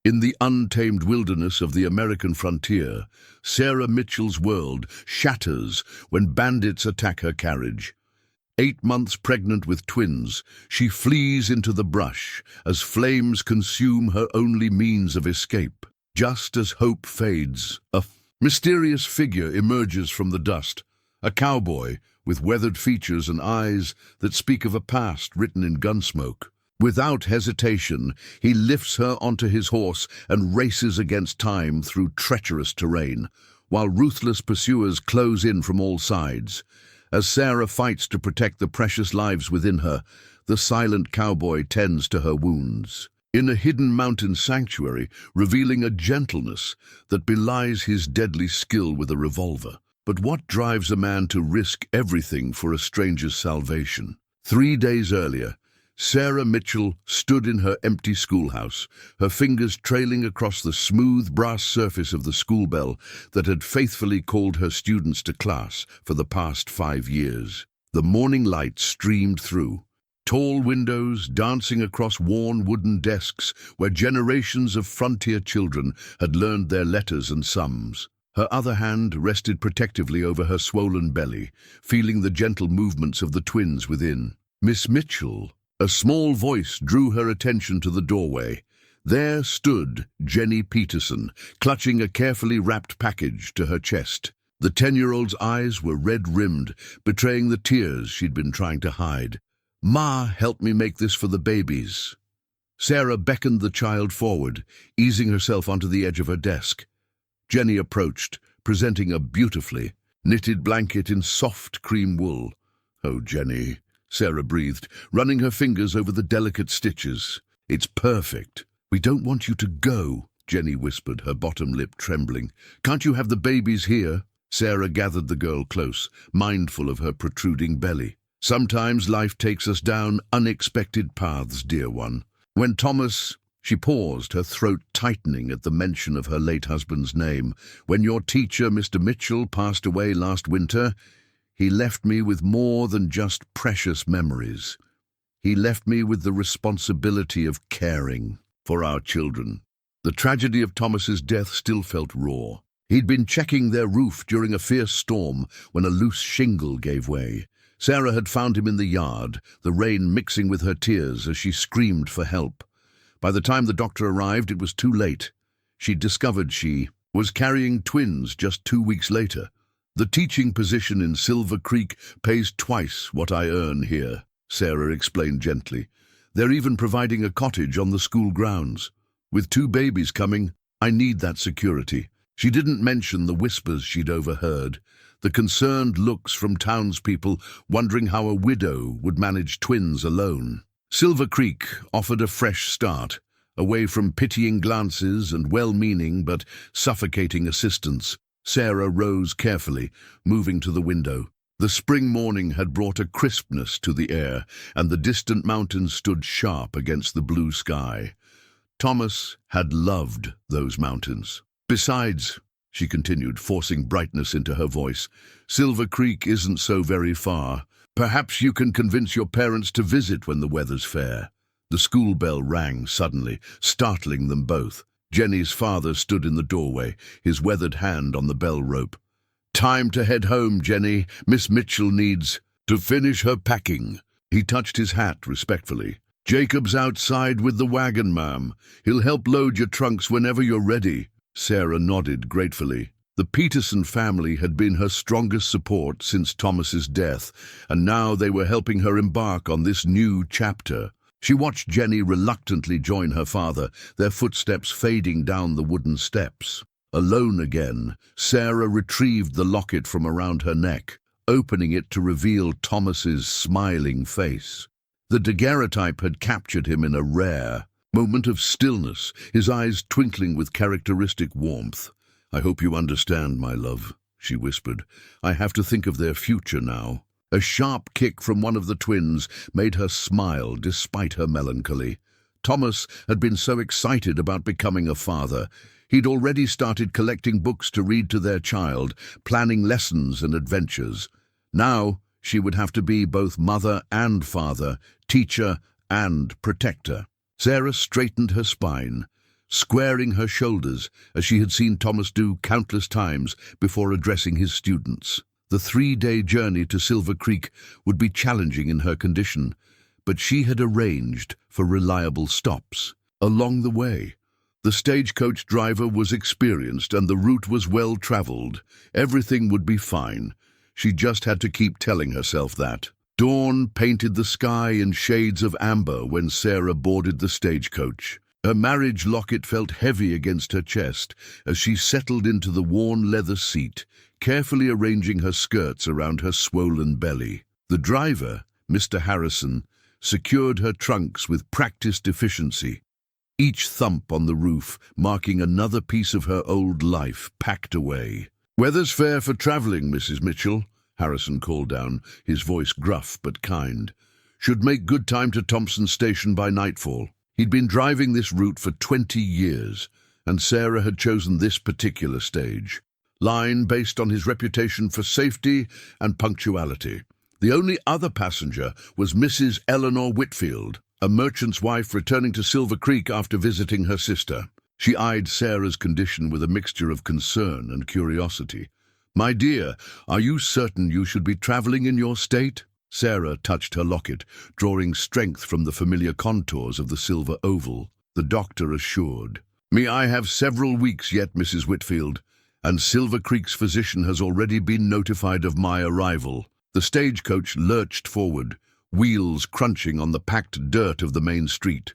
In the untamed wilderness of the American frontier, Sarah Mitchell's world shatters when bandits attack her carriage. 8 months pregnant with twins, she flees into the brush as flames consume her only means of escape. Just as hope fades, a mysterious figure emerges from the dust, a cowboy with weathered features and eyes that speak of a past written in gunsmoke. Without hesitation, he lifts her onto his horse and races against time through treacherous terrain, while ruthless pursuers close in from all sides. As Sarah fights to protect the precious lives within her, the silent cowboy tends to her wounds. In a hidden mountain sanctuary, revealing a gentleness that belies his deadly skill with a revolver. But what drives a man to risk everything for a stranger's salvation? 3 days earlier, Sarah Mitchell stood in her empty schoolhouse, her fingers trailing across the smooth brass surface of the school bell that had faithfully called her students to class for the past 5 years. The morning light streamed through, tall windows dancing across worn wooden desks where generations of frontier children had learned their letters and sums. Her other hand rested protectively over her swollen belly, feeling the gentle movements of the twins within. "Miss Mitchell," a small voice drew her attention to the doorway. There stood Jenny Peterson, clutching a carefully wrapped package to her chest. The 10-year-old's eyes were red-rimmed, betraying the tears she'd been trying to hide. "Ma helped me make this for the babies." Sarah beckoned the child forward, easing herself onto the edge of her desk. Jenny approached, presenting a beautifully knitted blanket in soft cream wool. "Oh, Jenny," Sarah breathed, running her fingers over the delicate stitches. "It's perfect." "We don't want you to go," Jenny whispered, her bottom lip trembling. "Can't you have the babies here?" Sarah gathered the girl close, mindful of her protruding belly. "Sometimes life takes us down unexpected paths, dear one. When Thomas—" She paused, her throat tightening at the mention of her late husband's name. "When your teacher, Mr. Mitchell, passed away last winter, he left me with more than just precious memories. He left me with the responsibility of caring for our children." The tragedy of Thomas's death still felt raw. He'd been checking their roof during a fierce storm when a loose shingle gave way. Sarah had found him in the yard, the rain mixing with her tears as she screamed for help. By the time the doctor arrived, it was too late. She'd discovered she was carrying twins just 2 weeks later. "The teaching position in Silver Creek pays twice what I earn here," Sarah explained gently. "They're even providing a cottage on the school grounds. With 2 babies coming, I need that security." She didn't mention the whispers she'd overheard, the concerned looks from townspeople wondering how a widow would manage twins alone. Silver Creek offered a fresh start, away from pitying glances and well-meaning but suffocating assistance. Sarah rose carefully, moving to the window. The spring morning had brought a crispness to the air, and the distant mountains stood sharp against the blue sky. Thomas had loved those mountains. "Besides," she continued, forcing brightness into her voice, "Silver Creek isn't so very far. Perhaps you can convince your parents to visit when the weather's fair." The school bell rang suddenly, startling them both. Jenny's father stood in the doorway, his weathered hand on the bell rope. "Time to head home, Jenny. Miss Mitchell needs to finish her packing." He touched his hat respectfully. "Jacob's outside with the wagon, ma'am. He'll help load your trunks whenever you're ready." Sarah nodded gratefully. The Peterson family had been her strongest support since Thomas's death, and now they were helping her embark on this new chapter. She watched Jenny reluctantly join her father, their footsteps fading down the wooden steps. Alone again, Sarah retrieved the locket from around her neck, opening it to reveal Thomas's smiling face. The daguerreotype had captured him in a rare moment of stillness, his eyes twinkling with characteristic warmth. "I hope you understand, my love," she whispered. "I have to think of their future now." A sharp kick from one of the twins made her smile despite her melancholy. Thomas had been so excited about becoming a father. He'd already started collecting books to read to their child, planning lessons and adventures. Now she would have to be both mother and father, teacher and protector. Sarah straightened her spine. squaring her shoulders as she had seen Thomas do countless times before addressing his students. The 3-day journey to Silver Creek would be challenging in her condition, but she had arranged for reliable stops along the way. The stagecoach driver was experienced and the route was well traveled. Everything would be fine. She just had to keep telling herself that. Dawn painted the sky in shades of amber when Sarah boarded the stagecoach. Her marriage locket felt heavy against her chest as she settled into the worn leather seat, carefully arranging her skirts around her swollen belly. The driver, Mr. Harrison, secured her trunks with practiced efficiency, each thump on the roof marking another piece of her old life packed away. "Weather's fair for traveling, Mrs. Mitchell," Harrison called down, his voice gruff but kind. "Should make good time to Thompson Station by nightfall." He'd been driving this route for 20 years, and Sarah had chosen this particular stage line based on his reputation for safety and punctuality. The only other passenger was Mrs. Eleanor Whitfield, a merchant's wife returning to Silver Creek after visiting her sister. She eyed Sarah's condition with a mixture of concern and curiosity. "My dear, are you certain you should be traveling in your state?" Sarah touched her locket, drawing strength from the familiar contours of the silver oval. The doctor assured, I have several weeks yet, Mrs. Whitfield, and Silver Creek's physician has already been notified of my arrival." The stagecoach lurched forward, wheels crunching on the packed dirt of the main street.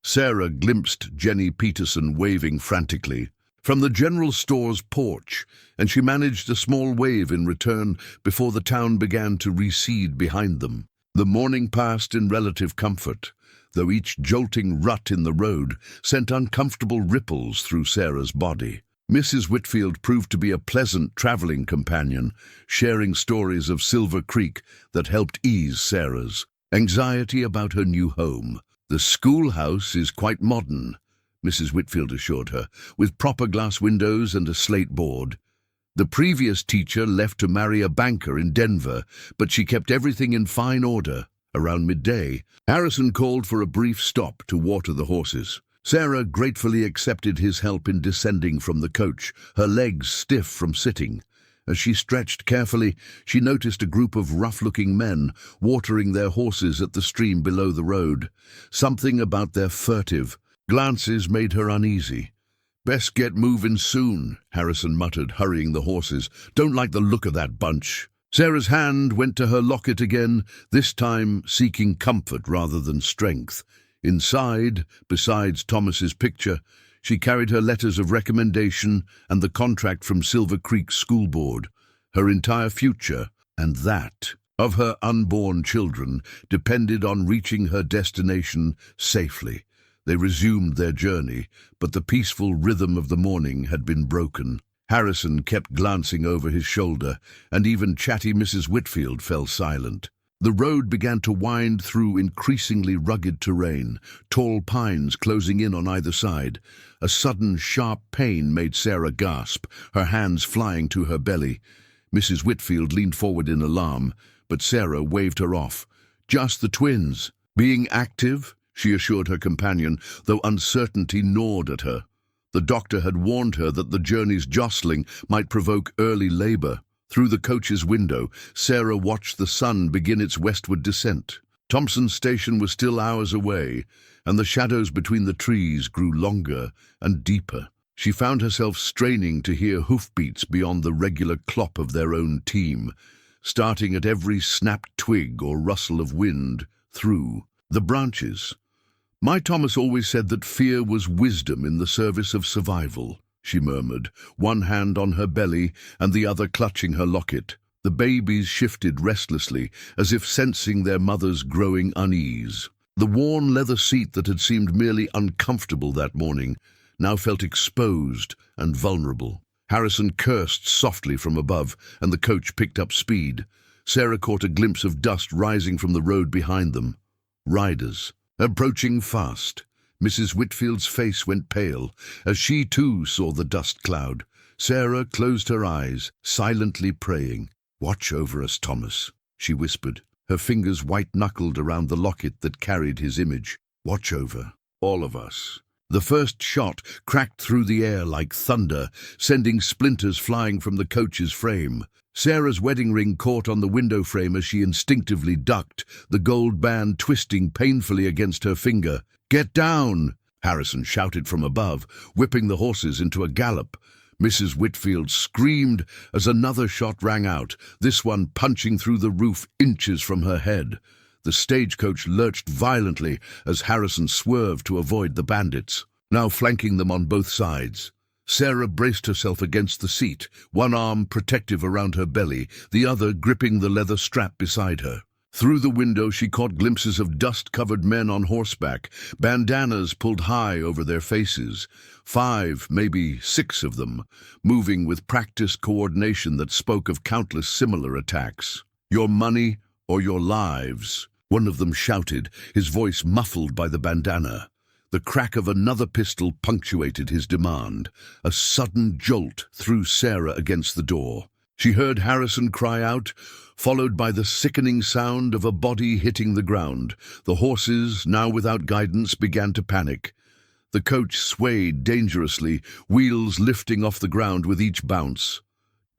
Sarah glimpsed Jenny Peterson waving frantically from the general store's porch, and she managed a small wave in return before the town began to recede behind them. The morning passed in relative comfort, though each jolting rut in the road sent uncomfortable ripples through Sarah's body. Mrs. Whitfield proved to be a pleasant traveling companion, sharing stories of Silver Creek that helped ease Sarah's anxiety about her new home. "The schoolhouse is quite modern," Mrs. Whitfield assured her, "with proper glass windows and a slate board. The previous teacher left to marry a banker in Denver, but she kept everything in fine order." Around midday, Harrison called for a brief stop to water the horses. Sarah gratefully accepted his help in descending from the coach, her legs stiff from sitting. As she stretched carefully, she noticed a group of rough-looking men watering their horses at the stream below the road. Something about their furtive glances made her uneasy. "Best get moving soon," Harrison muttered, hurrying the horses. "Don't like the look of that bunch." Sarah's hand went to her locket again, this time seeking comfort rather than strength. Inside, besides Thomas's picture, she carried her letters of recommendation and the contract from Silver Creek School Board. Her entire future, and that of her unborn children, depended on reaching her destination safely. They resumed their journey, but the peaceful rhythm of the morning had been broken. Harrison kept glancing over his shoulder, and even chatty Mrs. Whitfield fell silent. The road began to wind through increasingly rugged terrain, tall pines closing in on either side. A sudden, sharp pain made Sarah gasp, her hands flying to her belly. Mrs. Whitfield leaned forward in alarm, but Sarah waved her off. "Just the twins. Being active," she assured her companion, though uncertainty gnawed at her. The doctor had warned her that the journey's jostling might provoke early labor. Through the coach's window, Sarah watched the sun begin its westward descent. Thompson Station was still hours away, and the shadows between the trees grew longer and deeper. She found herself straining to hear hoofbeats beyond the regular clop of their own team, starting at every snapped twig or rustle of wind through the branches. "My Thomas always said that fear was wisdom in the service of survival," she murmured, one hand on her belly and the other clutching her locket. The babies shifted restlessly, as if sensing their mother's growing unease. The worn leather seat that had seemed merely uncomfortable that morning now felt exposed and vulnerable. Harrison cursed softly from above, and the coach picked up speed. Sarah caught a glimpse of dust rising from the road behind them. Riders, approaching fast. Mrs. Whitfield's face went pale as she too saw the dust cloud. Sarah closed her eyes, silently praying. "Watch over us, Thomas," she whispered, her fingers white-knuckled around the locket that carried his image. "Watch over all of us." The first shot cracked through the air like thunder, sending splinters flying from the coach's frame. Sarah's wedding ring caught on the window frame as she instinctively ducked, the gold band twisting painfully against her finger. "Get down!" Harrison shouted from above, whipping the horses into a gallop. Mrs. Whitfield screamed as another shot rang out, this one punching through the roof inches from her head. The stagecoach lurched violently as Harrison swerved to avoid the bandits, now flanking them on both sides. Sarah braced herself against the seat, one arm protective around her belly, the other gripping the leather strap beside her. Through the window she caught glimpses of dust-covered men on horseback, bandanas pulled high over their faces. 5, maybe 6 of them, moving with practiced coordination that spoke of countless similar attacks. "Your money or your lives," one of them shouted, his voice muffled by the bandana. The crack of another pistol punctuated his demand. A sudden jolt threw Sarah against the door. She heard Harrison cry out, followed by the sickening sound of a body hitting the ground. The horses, now without guidance, began to panic. The coach swayed dangerously, wheels lifting off the ground with each bounce.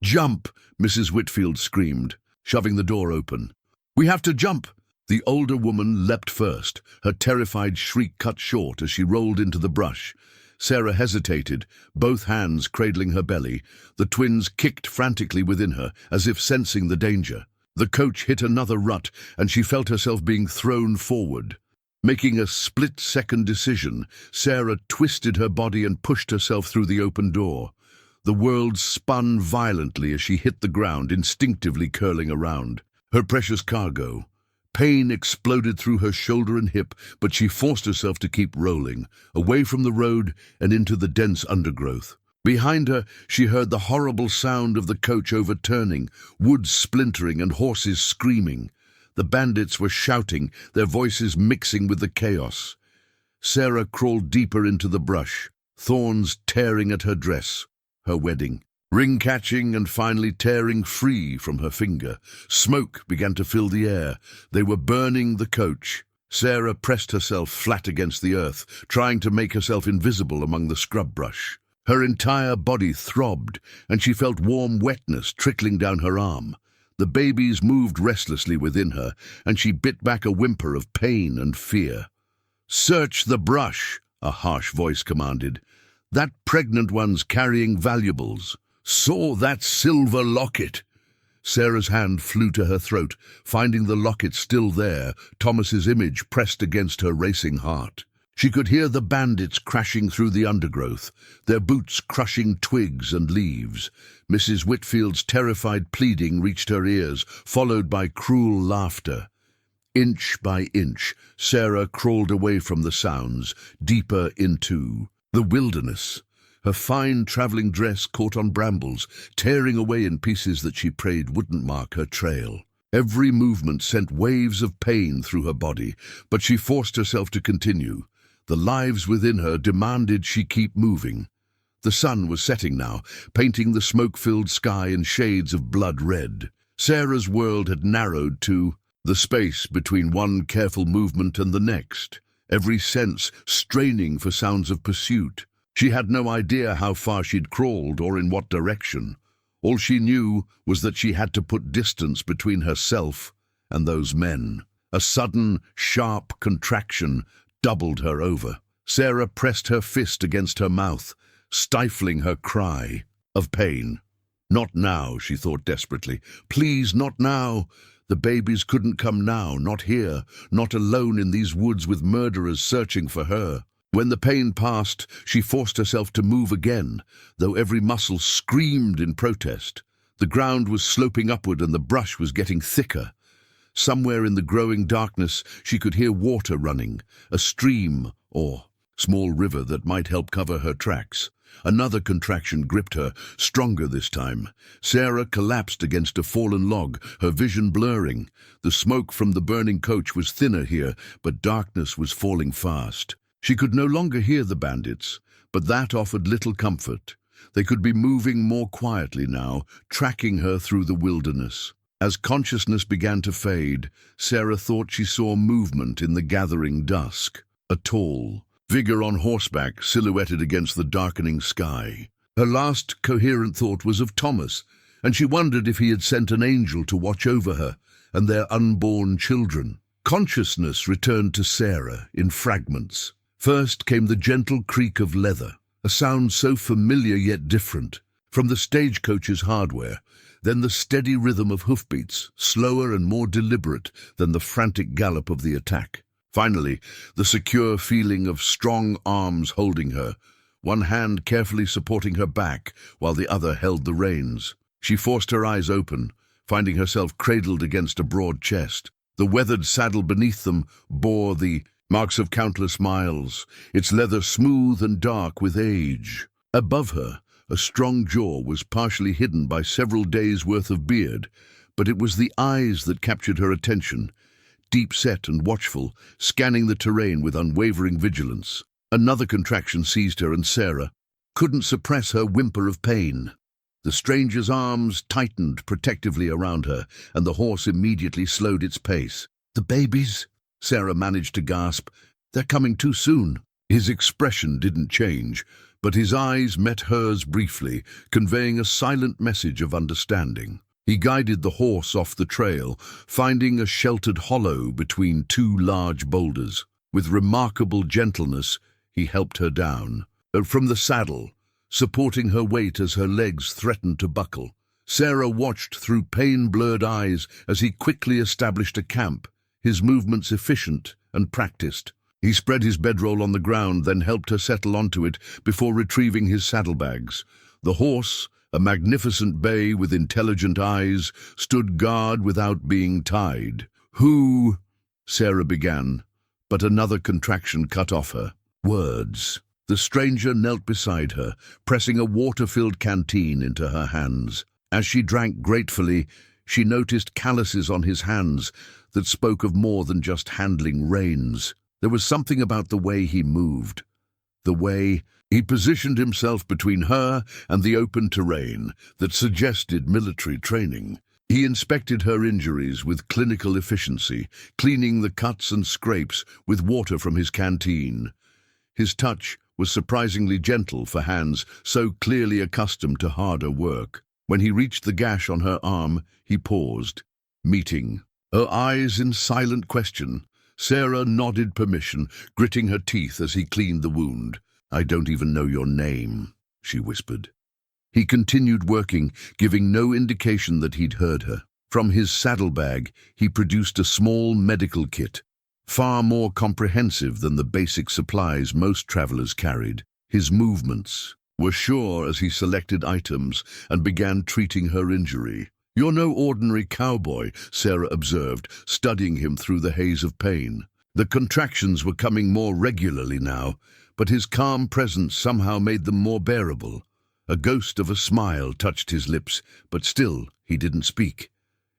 "Jump!" Mrs. Whitfield screamed, shoving the door open. "We have to jump!" The older woman leapt first, her terrified shriek cut short as she rolled into the brush. Sarah hesitated, both hands cradling her belly. The twins kicked frantically within her, as if sensing the danger. The coach hit another rut, and she felt herself being thrown forward. Making a split-second decision, Sarah twisted her body and pushed herself through the open door. The world spun violently as she hit the ground, instinctively curling around. Her precious cargo. Pain exploded through her shoulder and hip, but she forced herself to keep rolling, away from the road and into the dense undergrowth. Behind her, she heard the horrible sound of the coach overturning, wood splintering and horses screaming. The bandits were shouting, their voices mixing with the chaos. Sarah crawled deeper into the brush, thorns tearing at her dress, her wedding. Ring catching and finally tearing free from her finger. Smoke began to fill the air. They were burning the coach. Sarah pressed herself flat against the earth, trying to make herself invisible among the scrub brush. Her entire body throbbed, and she felt warm wetness trickling down her arm. The babies moved restlessly within her, and she bit back a whimper of pain and fear. "Search the brush," a harsh voice commanded. "That pregnant one's carrying valuables. Saw that silver locket." Sarah's hand flew to her throat, finding the locket still there, Thomas's image pressed against her racing heart. She could hear the bandits crashing through the undergrowth, their boots crushing twigs and leaves. Mrs. Whitfield's terrified pleading reached her ears, followed by cruel laughter. Inch by inch, Sarah crawled away from the sounds, deeper into the wilderness. Her fine traveling dress caught on brambles, tearing away in pieces that she prayed wouldn't mark her trail. Every movement sent waves of pain through her body, but she forced herself to continue. The lives within her demanded she keep moving. The sun was setting now, painting the smoke-filled sky in shades of blood red. Sarah's world had narrowed to the space between one careful movement and the next, every sense straining for sounds of pursuit. She had no idea how far she'd crawled or in what direction. All she knew was that she had to put distance between herself and those men. A sudden, sharp contraction doubled her over. Sarah pressed her fist against her mouth, stifling her cry of pain. Not now, she thought desperately. Please, not now. The babies couldn't come now, not here, not alone in these woods with murderers searching for her. When the pain passed, she forced herself to move again, though every muscle screamed in protest. The ground was sloping upward and the brush was getting thicker. Somewhere in the growing darkness, she could hear water running, a stream or small river that might help cover her tracks. Another contraction gripped her, stronger this time. Sarah collapsed against a fallen log, her vision blurring. The smoke from the burning coach was thinner here, but darkness was falling fast. She could no longer hear the bandits, but that offered little comfort. They could be moving more quietly now, tracking her through the wilderness. As consciousness began to fade, Sarah thought she saw movement in the gathering dusk. A tall, vigor on horseback silhouetted against the darkening sky. Her last coherent thought was of Thomas, and she wondered if he had sent an angel to watch over her and their unborn children. Consciousness returned to Sarah in fragments. First came the gentle creak of leather, a sound so familiar yet different, from the stagecoach's hardware, then the steady rhythm of hoofbeats, slower and more deliberate than the frantic gallop of the attack. Finally, the secure feeling of strong arms holding her, one hand carefully supporting her back while the other held the reins. She forced her eyes open, finding herself cradled against a broad chest. The weathered saddle beneath them bore the marks of countless miles, its leather smooth and dark with age. Above her, a strong jaw was partially hidden by several days' worth of beard, but it was the eyes that captured her attention, deep-set and watchful, scanning the terrain with unwavering vigilance. Another contraction seized her, and Sarah couldn't suppress her whimper of pain. The stranger's arms tightened protectively around her, and the horse immediately slowed its pace. "The babies?" Sarah managed to gasp. "They're coming too soon." His expression didn't change, but his eyes met hers briefly, conveying a silent message of understanding. He guided the horse off the trail, finding a sheltered hollow between two large boulders. With remarkable gentleness, he helped her down. From the saddle, supporting her weight as her legs threatened to buckle, Sarah watched through pain-blurred eyes as he quickly established a camp, his movements efficient and practiced. He spread his bedroll on the ground, then helped her settle onto it before retrieving his saddlebags. The horse, a magnificent bay with intelligent eyes, stood guard without being tied. "Who?" Sarah began, but another contraction cut off her. Words. The stranger knelt beside her, pressing a water-filled canteen into her hands. As she drank gratefully, she noticed calluses on his hands that spoke of more than just handling reins. There was something about the way he moved, the way he positioned himself between her and the open terrain, that suggested military training. He inspected her injuries with clinical efficiency, cleaning the cuts and scrapes with water from his canteen. His touch was surprisingly gentle for hands so clearly accustomed to harder work. When he reached the gash on her arm, he paused, meeting her eyes in silent question. Sarah nodded permission, gritting her teeth as he cleaned the wound. "I don't even know your name," she whispered. He continued working, giving no indication that he'd heard her. From his saddlebag, he produced a small medical kit, far more comprehensive than the basic supplies most travelers carried. His movements were sure as he selected items and began treating her injury. "You're no ordinary cowboy," Sarah observed, studying him through the haze of pain. The contractions were coming more regularly now, but his calm presence somehow made them more bearable. A ghost of a smile touched his lips, but still he didn't speak.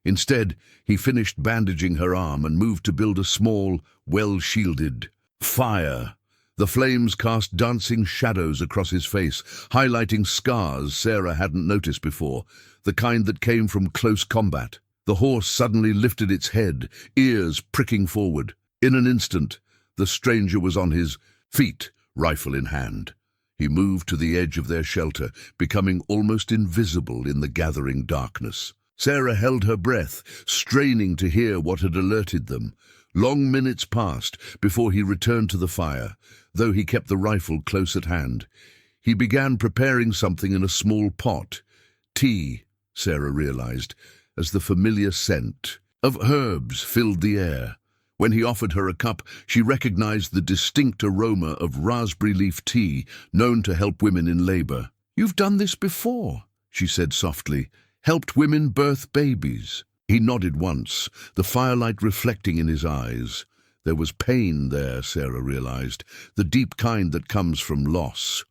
Instead, he finished bandaging her arm and moved to build a small, well-shielded fire. The flames cast dancing shadows across his face, highlighting scars Sarah hadn't noticed before, the kind that came from close combat. The horse suddenly lifted its head, ears pricking forward. In an instant, the stranger was on his feet, rifle in hand. He moved to the edge of their shelter, becoming almost invisible in the gathering darkness. Sarah held her breath, straining to hear what had alerted them. Long minutes passed before he returned to the fire, though he kept the rifle close at hand. He began preparing something in a small pot. Tea, Sarah realized, as the familiar scent of herbs filled the air. When he offered her a cup, she recognized the distinct aroma of raspberry leaf tea, known to help women in labor. "You've done this before," she said softly. "Helped women birth babies." He nodded once, the firelight reflecting in his eyes. There was pain there, Sarah realized, the deep kind that comes from loss.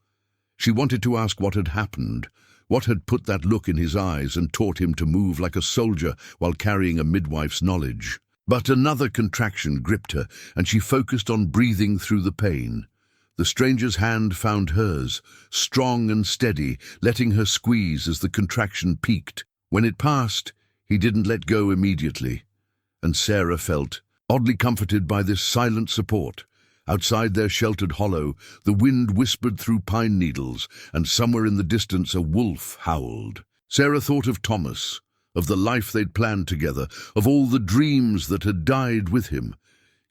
She wanted to ask what had happened, what had put that look in his eyes and taught him to move like a soldier while carrying a midwife's knowledge. But another contraction gripped her, and she focused on breathing through the pain. The stranger's hand found hers, strong and steady, letting her squeeze as the contraction peaked. When it passed, he didn't let go immediately, and Sarah felt oddly comforted by this silent support. Outside their sheltered hollow, the wind whispered through pine needles, and somewhere in the distance a wolf howled. Sarah thought of Thomas, of the life they'd planned together, of all the dreams that had died with him.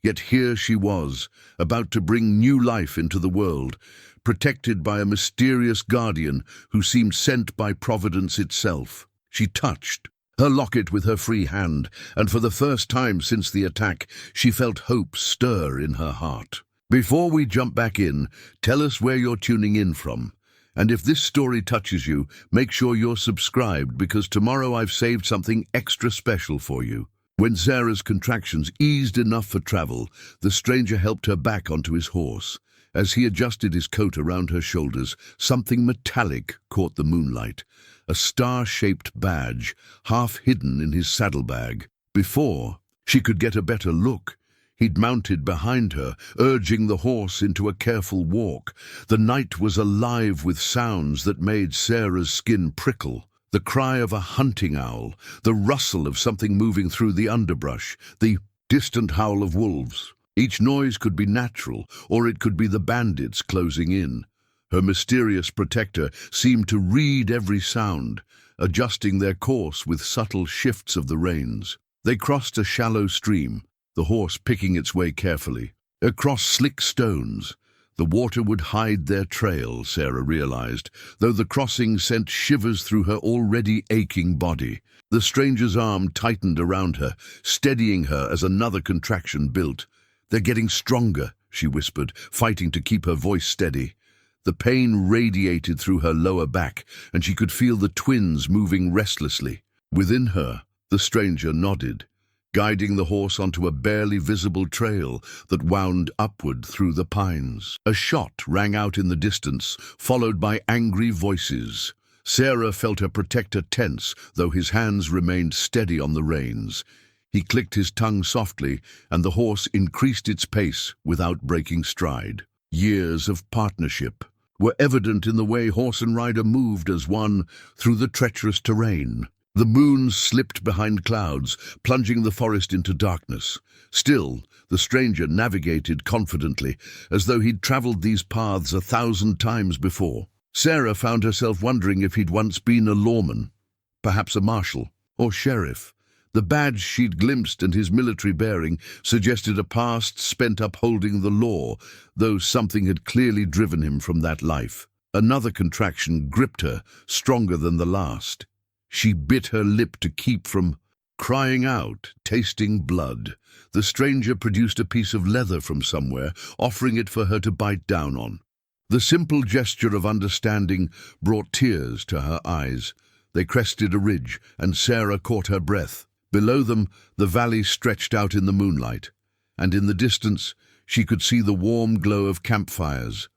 Yet here she was, about to bring new life into the world, protected by a mysterious guardian who seemed sent by Providence itself. She touched her locket with her free hand, and for the first time since the attack, she felt hope stir in her heart. Before we jump back in, tell us where you're tuning in from. And if this story touches you, make sure you're subscribed, because tomorrow I've saved something extra special for you. When Sarah's contractions eased enough for travel, the stranger helped her back onto his horse. As he adjusted his coat around her shoulders, something metallic caught the moonlight. A star-shaped badge, half hidden in his saddlebag. Before she could get a better look, he'd mounted behind her, urging the horse into a careful walk. The night was alive with sounds that made Sarah's skin prickle. The cry of a hunting owl, the rustle of something moving through the underbrush, the distant howl of wolves. Each noise could be natural, or it could be the bandits closing in. Her mysterious protector seemed to read every sound, adjusting their course with subtle shifts of the reins. They crossed a shallow stream, the horse picking its way carefully. Across slick stones, the water would hide their trail, Sarah realized, though the crossing sent shivers through her already aching body. The stranger's arm tightened around her, steadying her as another contraction built. "They're getting stronger," she whispered, fighting to keep her voice steady. The pain radiated through her lower back, and she could feel the twins moving restlessly. Within her, the stranger nodded, guiding the horse onto a barely visible trail that wound upward through the pines. A shot rang out in the distance, followed by angry voices. Sarah felt her protector tense, though his hands remained steady on the reins. He clicked his tongue softly, and the horse increased its pace without breaking stride. Years of partnership were evident in the way horse and rider moved as one through the treacherous terrain. The moon slipped behind clouds, plunging the forest into darkness. Still, the stranger navigated confidently, as though he'd traveled these paths 1,000 times before. Sarah found herself wondering if he'd once been a lawman, perhaps a marshal or sheriff. The badge she'd glimpsed and his military bearing suggested a past spent upholding the law, though something had clearly driven him from that life. Another contraction gripped her, stronger than the last. She bit her lip to keep from crying out, tasting blood. The stranger produced a piece of leather from somewhere, offering it for her to bite down on. The simple gesture of understanding brought tears to her eyes. They crested a ridge, and Sarah caught her breath. Below them, the valley stretched out in the moonlight, and in the distance, she could see the warm glow of campfires,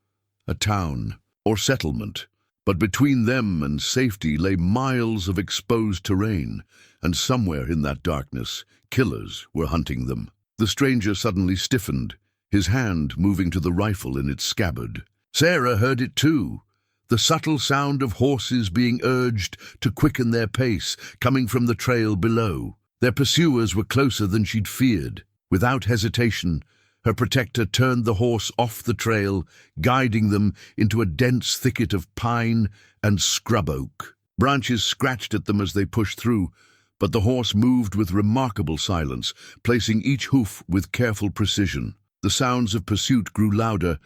a town or settlement. But between them and safety lay miles of exposed terrain, and somewhere in that darkness, killers were hunting them. The stranger suddenly stiffened, his hand moving to the rifle in its scabbard. Sarah heard it too, the subtle sound of horses being urged to quicken their pace, coming from the trail below. Their pursuers were closer than she'd feared. Without hesitation, her protector turned the horse off the trail, guiding them into a dense thicket of pine and scrub oak. Branches scratched at them as they pushed through, but the horse moved with remarkable silence, placing each hoof with careful precision. The sounds of pursuit grew louder,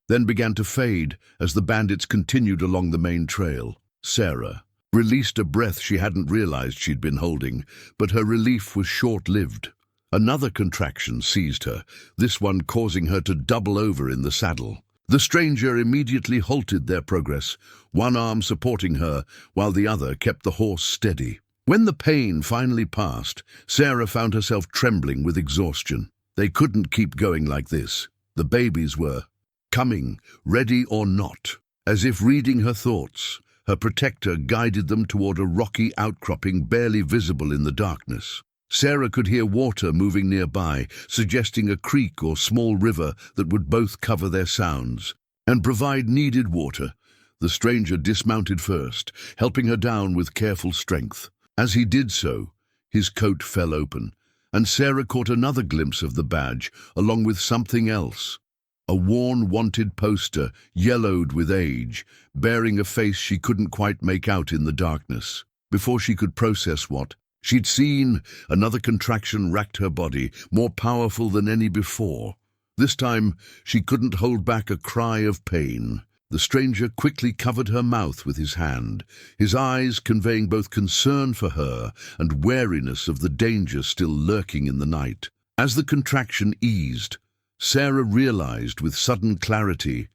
then began to fade as the bandits continued along the main trail. Sarah released a breath she hadn't realized she'd been holding, but her relief was short-lived. Another contraction seized her, this one causing her to double over in the saddle. The stranger immediately halted their progress, one arm supporting her while the other kept the horse steady. When the pain finally passed, Sarah found herself trembling with exhaustion. They couldn't keep going like this. The babies were coming, ready or not. As if reading her thoughts, her protector guided them toward a rocky outcropping barely visible in the darkness. Sarah could hear water moving nearby, suggesting a creek or small river that would both cover their sounds and provide needed water. The stranger dismounted first, helping her down with careful strength. As he did so, his coat fell open, and Sarah caught another glimpse of the badge, along with something else. A a worn wanted poster, yellowed with age, bearing a face she couldn't quite make out in the darkness. Before she could process what she'd seen, another contraction racked her body, more powerful than any before. This time, she couldn't hold back a cry of pain. The stranger quickly covered her mouth with his hand, his eyes conveying both concern for her and wariness of the danger still lurking in the night. As the contraction eased, Sarah realized with sudden clarity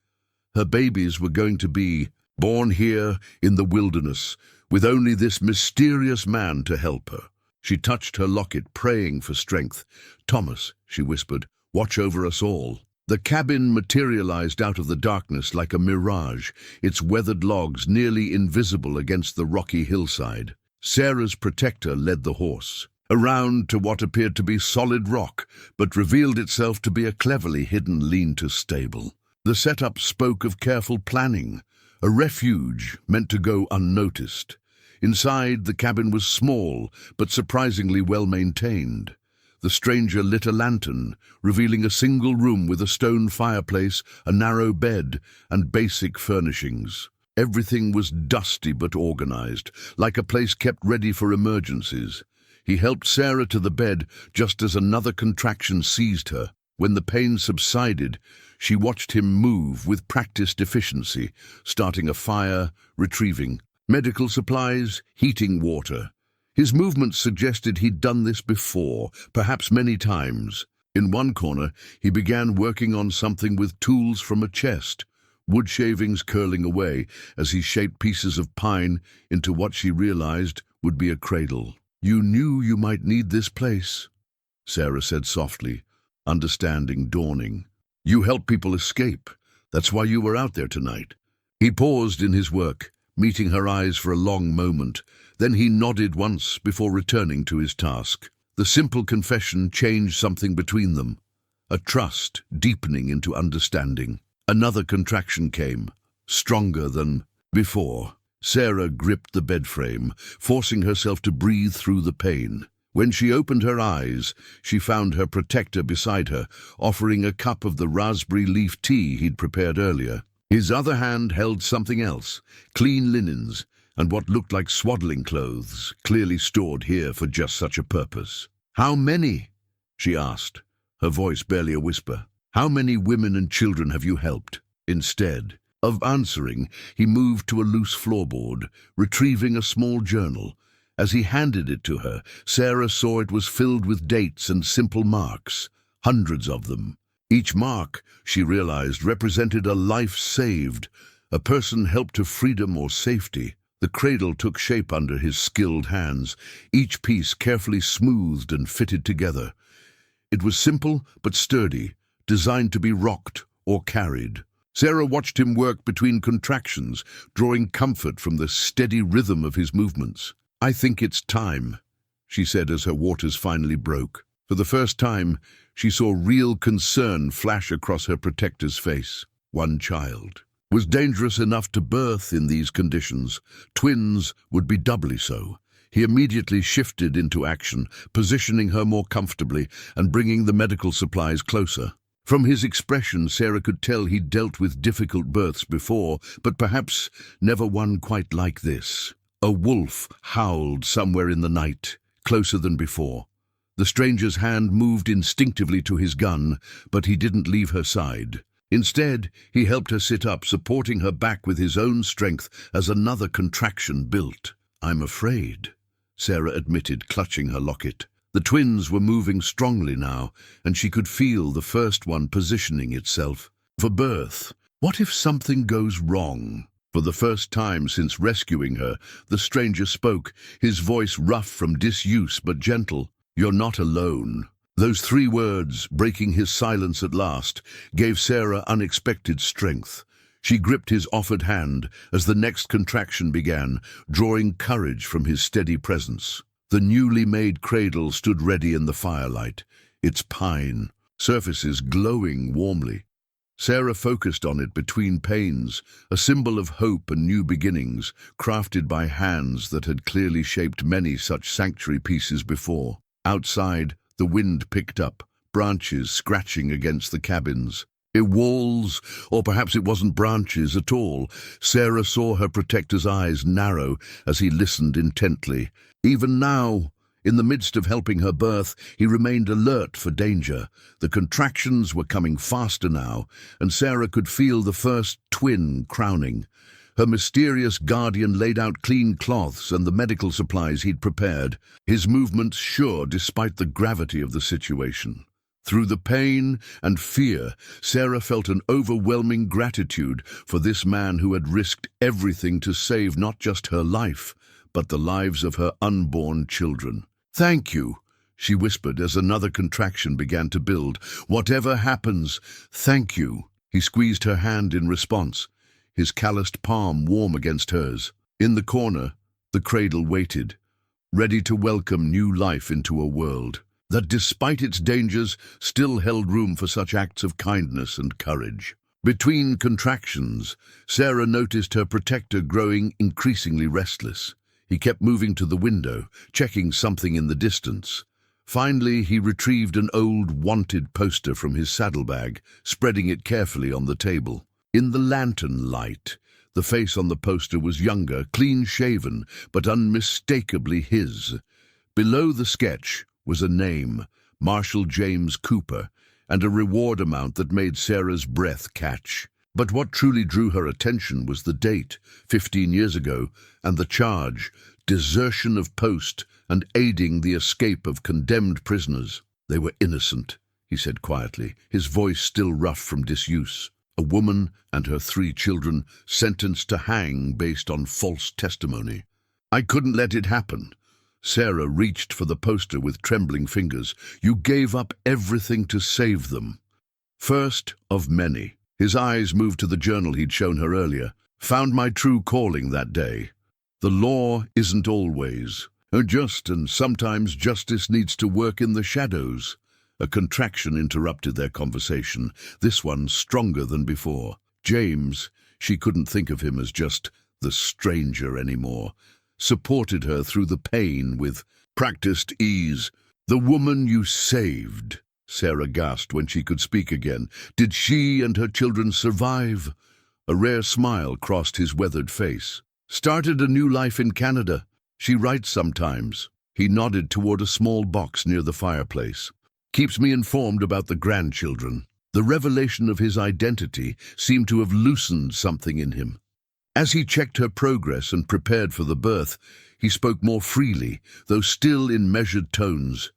her babies were going to be born here in the wilderness, with only this mysterious man to help her. She touched her locket, praying for strength. "Thomas," she whispered, "watch over us all." The cabin materialized out of the darkness like a mirage, its weathered logs nearly invisible against the rocky hillside. Sarah's protector led the horse around to what appeared to be solid rock, but revealed itself to be a cleverly hidden lean-to stable. The setup spoke of careful planning, a refuge meant to go unnoticed. Inside, the cabin was small, but surprisingly well-maintained. The stranger lit a lantern, revealing a single room with a stone fireplace, a narrow bed, and basic furnishings. Everything was dusty but organized, like a place kept ready for emergencies. He helped Sarah to the bed just as another contraction seized her. When the pain subsided, she watched him move with practiced efficiency, starting a fire, retrieving medical supplies, heating water. His movements suggested he'd done this before, perhaps many times. In one corner, he began working on something with tools from a chest, wood shavings curling away as he shaped pieces of pine into what she realized would be a cradle. "You knew you might need this place," Sarah said softly, understanding dawning. "You help people escape. That's why you were out there tonight." He paused in his work, meeting her eyes for a long moment. Then he nodded once before returning to his task. The simple confession changed something between them, a trust deepening into understanding. Another contraction came, stronger than before. Sarah gripped the bed frame, forcing herself to breathe through the pain. When she opened her eyes, she found her protector beside her, offering a cup of the raspberry leaf tea he'd prepared earlier. His other hand held something else, clean linens, and what looked like swaddling clothes, clearly stored here for just such a purpose. "How many?" she asked, her voice barely a whisper. "How many women and children have you helped?" Instead of answering, he moved to a loose floorboard, retrieving a small journal. As he handed it to her, Sarah saw it was filled with dates and simple marks, hundreds of them. Each mark, she realized, represented a life saved, a person helped to freedom or safety. The cradle took shape under his skilled hands, each piece carefully smoothed and fitted together. It was simple but sturdy, designed to be rocked or carried. Sarah watched him work between contractions, drawing comfort from the steady rhythm of his movements. "I think it's time," she said as her waters finally broke. For the first time, she saw real concern flash across her protector's face. One child was dangerous enough to birth in these conditions. Twins would be doubly so. He immediately shifted into action, positioning her more comfortably and bringing the medical supplies closer. From his expression, Sarah could tell he'd dealt with difficult births before, but perhaps never one quite like this. A wolf howled somewhere in the night, closer than before. The stranger's hand moved instinctively to his gun, but he didn't leave her side. Instead, he helped her sit up, supporting her back with his own strength as another contraction built. "I'm afraid," Sarah admitted, clutching her locket. The twins were moving strongly now, and she could feel the first one positioning itself for birth. What if something goes wrong? For the first time since rescuing her, the stranger spoke, his voice rough from disuse but gentle. "You're not alone." Those 3 words, breaking his silence at last, gave Sarah unexpected strength. She gripped his offered hand as the next contraction began, drawing courage from his steady presence. The newly made cradle stood ready in the firelight, its pine surfaces glowing warmly. Sarah focused on it between pains, a symbol of hope and new beginnings, crafted by hands that had clearly shaped many such sanctuary pieces before. Outside, the wind picked up, branches scratching against the cabins. Walls, or perhaps it wasn't branches at all. Sarah saw her protector's eyes narrow as he listened intently. Even now, in the midst of helping her birth, he remained alert for danger. The contractions were coming faster now, and Sarah could feel the first twin crowning. Her mysterious guardian laid out clean cloths and the medical supplies he'd prepared, his movements sure despite the gravity of the situation. Through the pain and fear, Sarah felt an overwhelming gratitude for this man who had risked everything to save not just her life, but the lives of her unborn children. "Thank you," she whispered as another contraction began to build. "Whatever happens, thank you." He squeezed her hand in response, his calloused palm warm against hers. In the corner, the cradle waited, ready to welcome new life into a world that, despite its dangers, still held room for such acts of kindness and courage. Between contractions, Sarah noticed her protector growing increasingly restless. He kept moving to the window, checking something in the distance. Finally, he retrieved an old wanted poster from his saddlebag, spreading it carefully on the table. In the lantern light, the face on the poster was younger, clean-shaven, but unmistakably his. Below the sketch was a name, Marshal James Cooper, and a reward amount that made Sarah's breath catch. But what truly drew her attention was the date, 15 years ago, and the charge, desertion of post and aiding the escape of condemned prisoners. "They were innocent," he said quietly, his voice still rough from disuse. "A woman and her 3 children sentenced to hang based on false testimony. I couldn't let it happen." Sarah reached for the poster with trembling fingers. "You gave up everything to save them." First of many. His eyes moved to the journal he'd shown her earlier. "Found my true calling that day. The law isn't always just, and sometimes justice needs to work in the shadows." A contraction interrupted their conversation, this one stronger than before. James, she couldn't think of him as just the stranger anymore, supported her through the pain with practiced ease. "The woman you saved," Sarah gasped when she could speak again. "Did she and her children survive?" A rare smile crossed his weathered face. "Started a new life in Canada. She writes sometimes." He nodded toward a small box near the fireplace. "Keeps me informed about the grandchildren." The revelation of his identity seemed to have loosened something in him. As he checked her progress and prepared for the birth, he spoke more freely, though still in measured tones.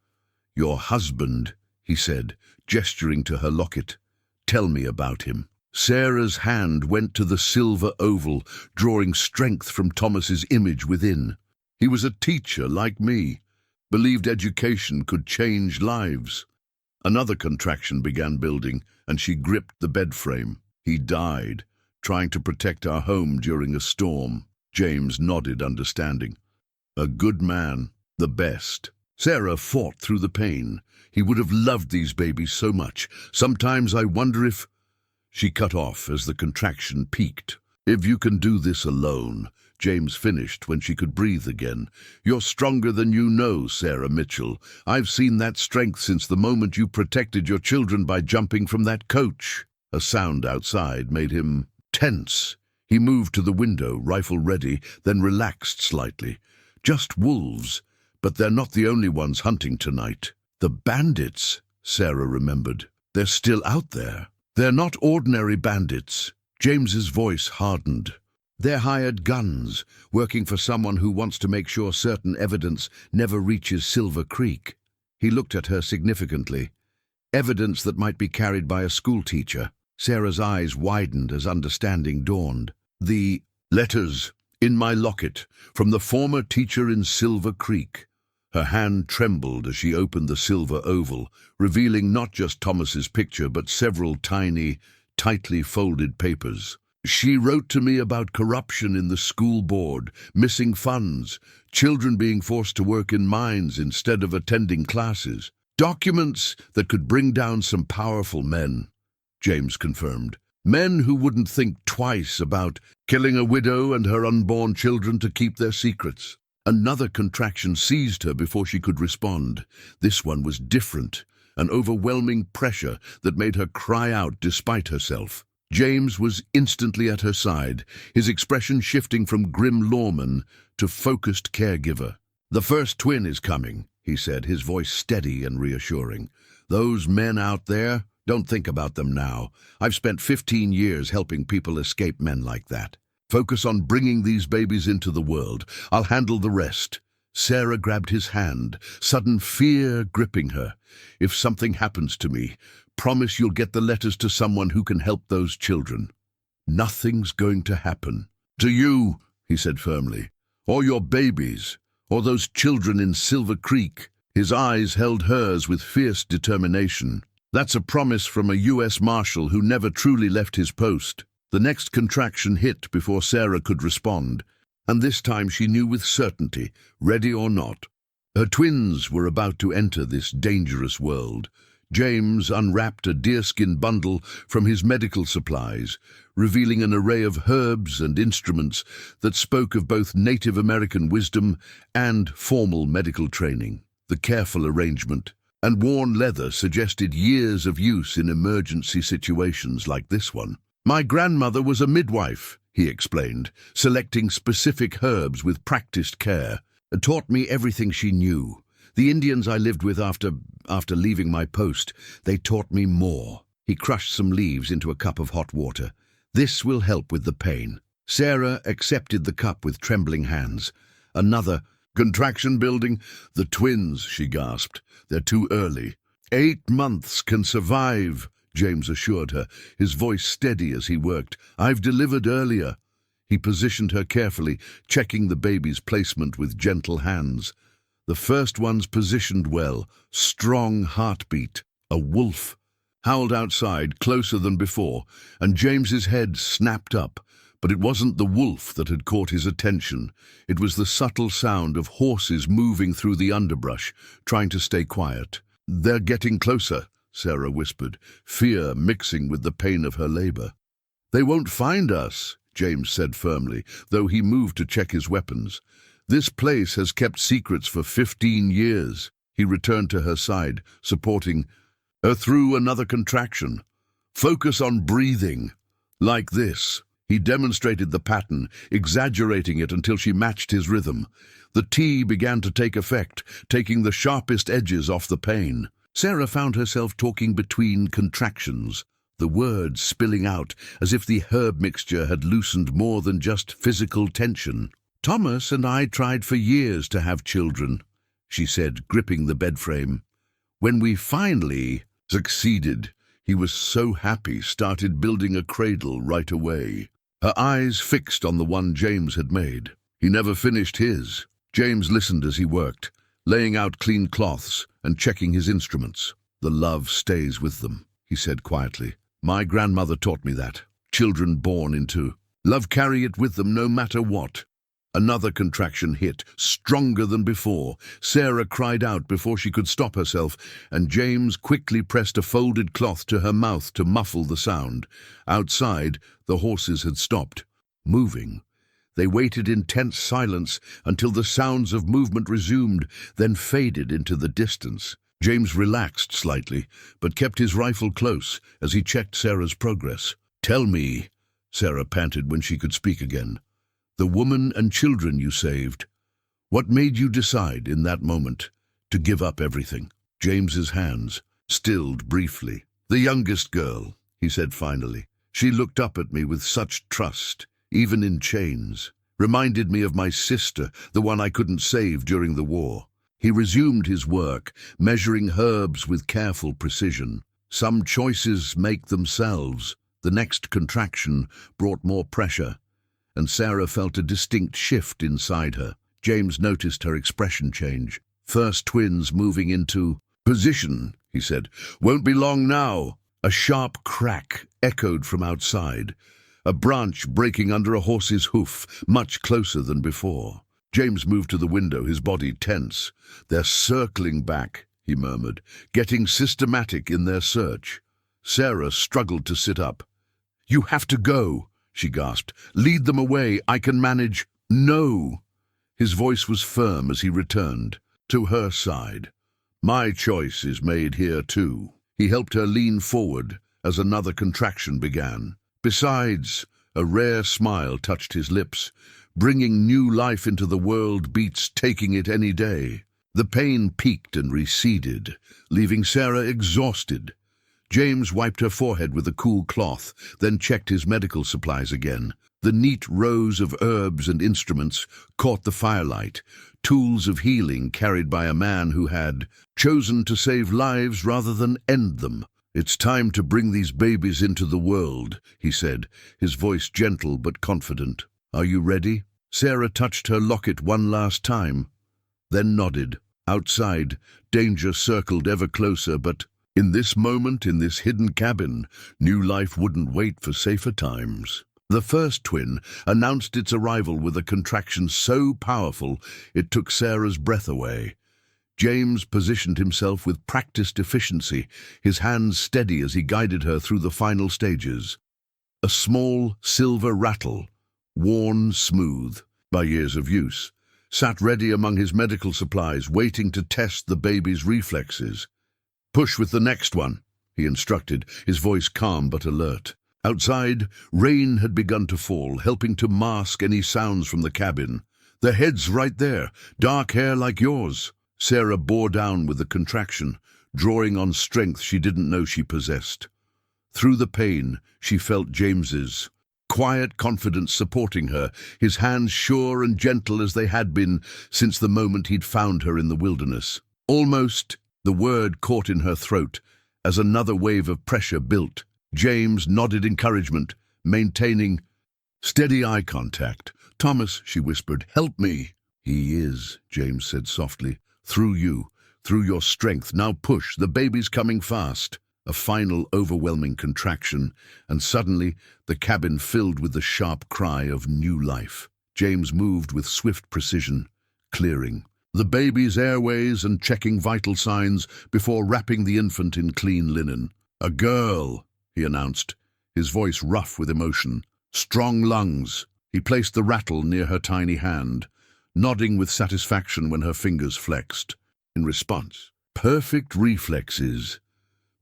"Your husband," he said, gesturing to her locket. "Tell me about him." Sarah's hand went to the silver oval, drawing strength from Thomas's image within. "He was a teacher like me, believed education could change lives." Another contraction began building, and she gripped the bed frame. "He died, trying to protect our home during a storm." James nodded, understanding. "A good man, the best." Sarah fought through the pain. He would have loved these babies so much. "Sometimes I wonder if—" She cut off as the contraction peaked. "If you can do this alone," James finished when she could breathe again. "You're stronger than you know, Sarah Mitchell. I've seen that strength since the moment you protected your children by jumping from that coach." A sound outside made him tense. He moved to the window, rifle ready, then relaxed slightly. "Just wolves, but they're not the only ones hunting tonight." "The bandits," Sarah remembered. "They're still out there." "They're not ordinary bandits." James's voice hardened. "They're hired guns, working for someone who wants to make sure certain evidence never reaches Silver Creek." He looked at her significantly. "Evidence that might be carried by a schoolteacher." Sarah's eyes widened as understanding dawned. "The letters in my locket from the former teacher in Silver Creek." Her hand trembled as she opened the silver oval, revealing not just Thomas's picture but several tiny, tightly folded papers. "She wrote to me about corruption in the school board, missing funds, children being forced to work in mines instead of attending classes. Documents that could bring down some powerful men," James confirmed. "Men who wouldn't think twice about killing a widow and her unborn children to keep their secrets." Another contraction seized her before she could respond. This one was different, an overwhelming pressure that made her cry out despite herself. James was instantly at her side, his expression shifting from grim lawman to focused caregiver. "The first twin is coming," he said, his voice steady and reassuring. "Those men out there, don't think about them now. I've spent 15 years helping people escape men like that. Focus on bringing these babies into the world. I'll handle the rest." Sarah grabbed his hand, sudden fear gripping her. "If something happens to me, promise you'll get the letters to someone who can help those children." "Nothing's going to happen to you," he said firmly, "or your babies, or those children in Silver Creek." His eyes held hers with fierce determination. "That's a promise from a U.S. Marshal who never truly left his post." The next contraction hit before Sarah could respond, and this time she knew with certainty, ready or not. Her twins were about to enter this dangerous world. James unwrapped a deerskin bundle from his medical supplies, revealing an array of herbs and instruments that spoke of both Native American wisdom and formal medical training. The careful arrangement and worn leather suggested years of use in emergency situations like this one. "My grandmother was a midwife," he explained, selecting specific herbs with practiced care, and taught me everything she knew. The Indians I lived with after leaving my post, they taught me more. He crushed some leaves into a cup of hot water. "This will help with the pain." Sarah accepted the cup with trembling hands. Another contraction building. "The twins," she gasped. "They're too early." "8 months can survive," James assured her, his voice steady as he worked. "I've delivered earlier." He positioned her carefully, checking the baby's placement with gentle hands. The first one's positioned well, strong heartbeat. A wolf howled outside, closer than before, and James's head snapped up. But it wasn't the wolf that had caught his attention. It was the subtle sound of horses moving through the underbrush, trying to stay quiet. "They're getting closer," Sarah whispered, fear mixing with the pain of her labor. "They won't find us," James said firmly, though he moved to check his weapons. "This place has kept secrets for 15 years. He returned to her side, supporting her through another contraction. "Focus on breathing. Like this." He demonstrated the pattern, exaggerating it until she matched his rhythm. The tea began to take effect, taking the sharpest edges off the pain. Sarah found herself talking between contractions, the words spilling out as if the herb mixture had loosened more than just physical tension. "Thomas and I tried for years to have children," she said, gripping the bedframe. "When we finally succeeded, he was so happy, started building a cradle right away." Her eyes fixed on the one James had made. "He never finished his." James listened as he worked, laying out clean cloths and checking his instruments. "The love stays with them," he said quietly. "My grandmother taught me that. Children born into love carry it with them no matter what." Another contraction hit, stronger than before. Sarah cried out before she could stop herself, and James quickly pressed a folded cloth to her mouth to muffle the sound. Outside, the horses had stopped moving. They waited in tense silence until the sounds of movement resumed, then faded into the distance. James relaxed slightly, but kept his rifle close as he checked Sarah's progress. "Tell me," Sarah panted when she could speak again, "the woman and children you saved, what made you decide in that moment to give up everything?" James's hands stilled briefly. "The youngest girl," he said finally. "She looked up at me with such trust, even in chains. Reminded me of my sister, the one I couldn't save during the war." He resumed his work, measuring herbs with careful precision. Some choices make themselves. The next contraction brought more pressure, and Sarah felt a distinct shift inside her. James noticed her expression change. "First twins moving into position," he said. "Won't be long now." A sharp crack echoed from outside, a branch breaking under a horse's hoof, much closer than before. James moved to the window, his body tense. "They're circling back," he murmured, "getting systematic in their search." Sarah struggled to sit up. "You have to go," she gasped. "Lead them away. I can manage." "No." His voice was firm as he returned to her side. My choice is made here too. He helped her lean forward as another contraction began. Besides, a rare smile touched his lips. Bringing new life into the world beats taking it any day. The pain peaked and receded, leaving Sarah exhausted. James wiped her forehead with a cool cloth, then checked his medical supplies again. The neat rows of herbs and instruments caught the firelight, tools of healing carried by a man who had chosen to save lives rather than end them. "It's time to bring these babies into the world," he said, his voice gentle but confident. "Are you ready?" Sarah touched her locket one last time, then nodded. Outside, danger circled ever closer, but in this moment, in this hidden cabin, new life wouldn't wait for safer times. The first twin announced its arrival with a contraction so powerful it took Sarah's breath away. James positioned himself with practiced efficiency, his hands steady as he guided her through the final stages. A small silver rattle, worn smooth by years of use, sat ready among his medical supplies, waiting to test the baby's reflexes. "Push with the next one," he instructed, his voice calm but alert. Outside, rain had begun to fall, helping to mask any sounds from the cabin. "The head's right there, dark hair like yours." Sarah bore down with the contraction, drawing on strength she didn't know she possessed. Through the pain, she felt James's quiet confidence supporting her, his hands sure and gentle as they had been since the moment he'd found her in the wilderness. Almost, the word caught in her throat as another wave of pressure built. James nodded encouragement, maintaining steady eye contact. "Thomas," she whispered, "help me." "He is," James said softly. "Through you, through your strength. Now push, the baby's coming fast." A final overwhelming contraction, and suddenly the cabin filled with the sharp cry of new life. James moved with swift precision, clearing the baby's airways and checking vital signs before wrapping the infant in clean linen. "A girl," he announced, his voice rough with emotion. "Strong lungs." He placed the rattle near her tiny hand, nodding with satisfaction when her fingers flexed. In response, perfect reflexes.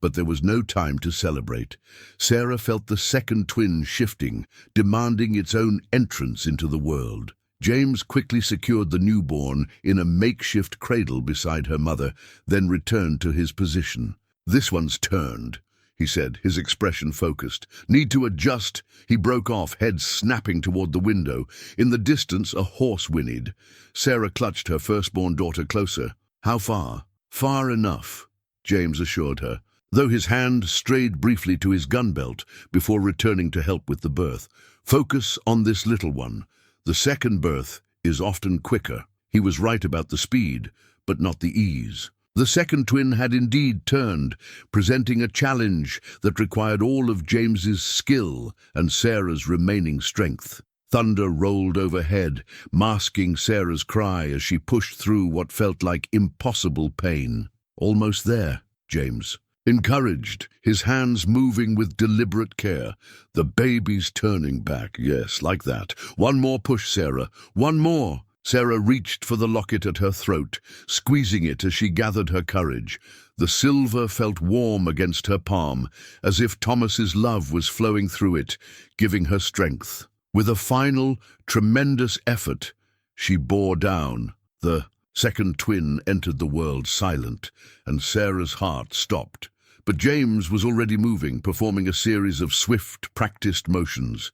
But there was no time to celebrate. Sarah felt the second twin shifting, demanding its own entrance into the world. James quickly secured the newborn in a makeshift cradle beside her mother, then returned to his position. "This one's turned," he said, his expression focused. "Need to adjust." He broke off, head snapping toward the window. In the distance, a horse whinnied. Sarah clutched her firstborn daughter closer. "How far?" "Far enough," James assured her, though his hand strayed briefly to his gun belt before returning to help with the birth. "Focus on this little one. The second birth is often quicker." He was right about the speed, but not the ease. The second twin had indeed turned, presenting a challenge that required all of James's skill and Sarah's remaining strength. Thunder rolled overhead, masking Sarah's cry as she pushed through what felt like impossible pain. "Almost there," James encouraged, his hands moving with deliberate care. "The baby's turning back, yes, like that. One more push, Sarah, one more." Sarah reached for the locket at her throat, squeezing it as she gathered her courage. The silver felt warm against her palm, as if Thomas's love was flowing through it, giving her strength. With a final, tremendous effort, she bore down. The second twin entered the world silent, and Sarah's heart stopped. But James was already moving, performing a series of swift, practiced motions.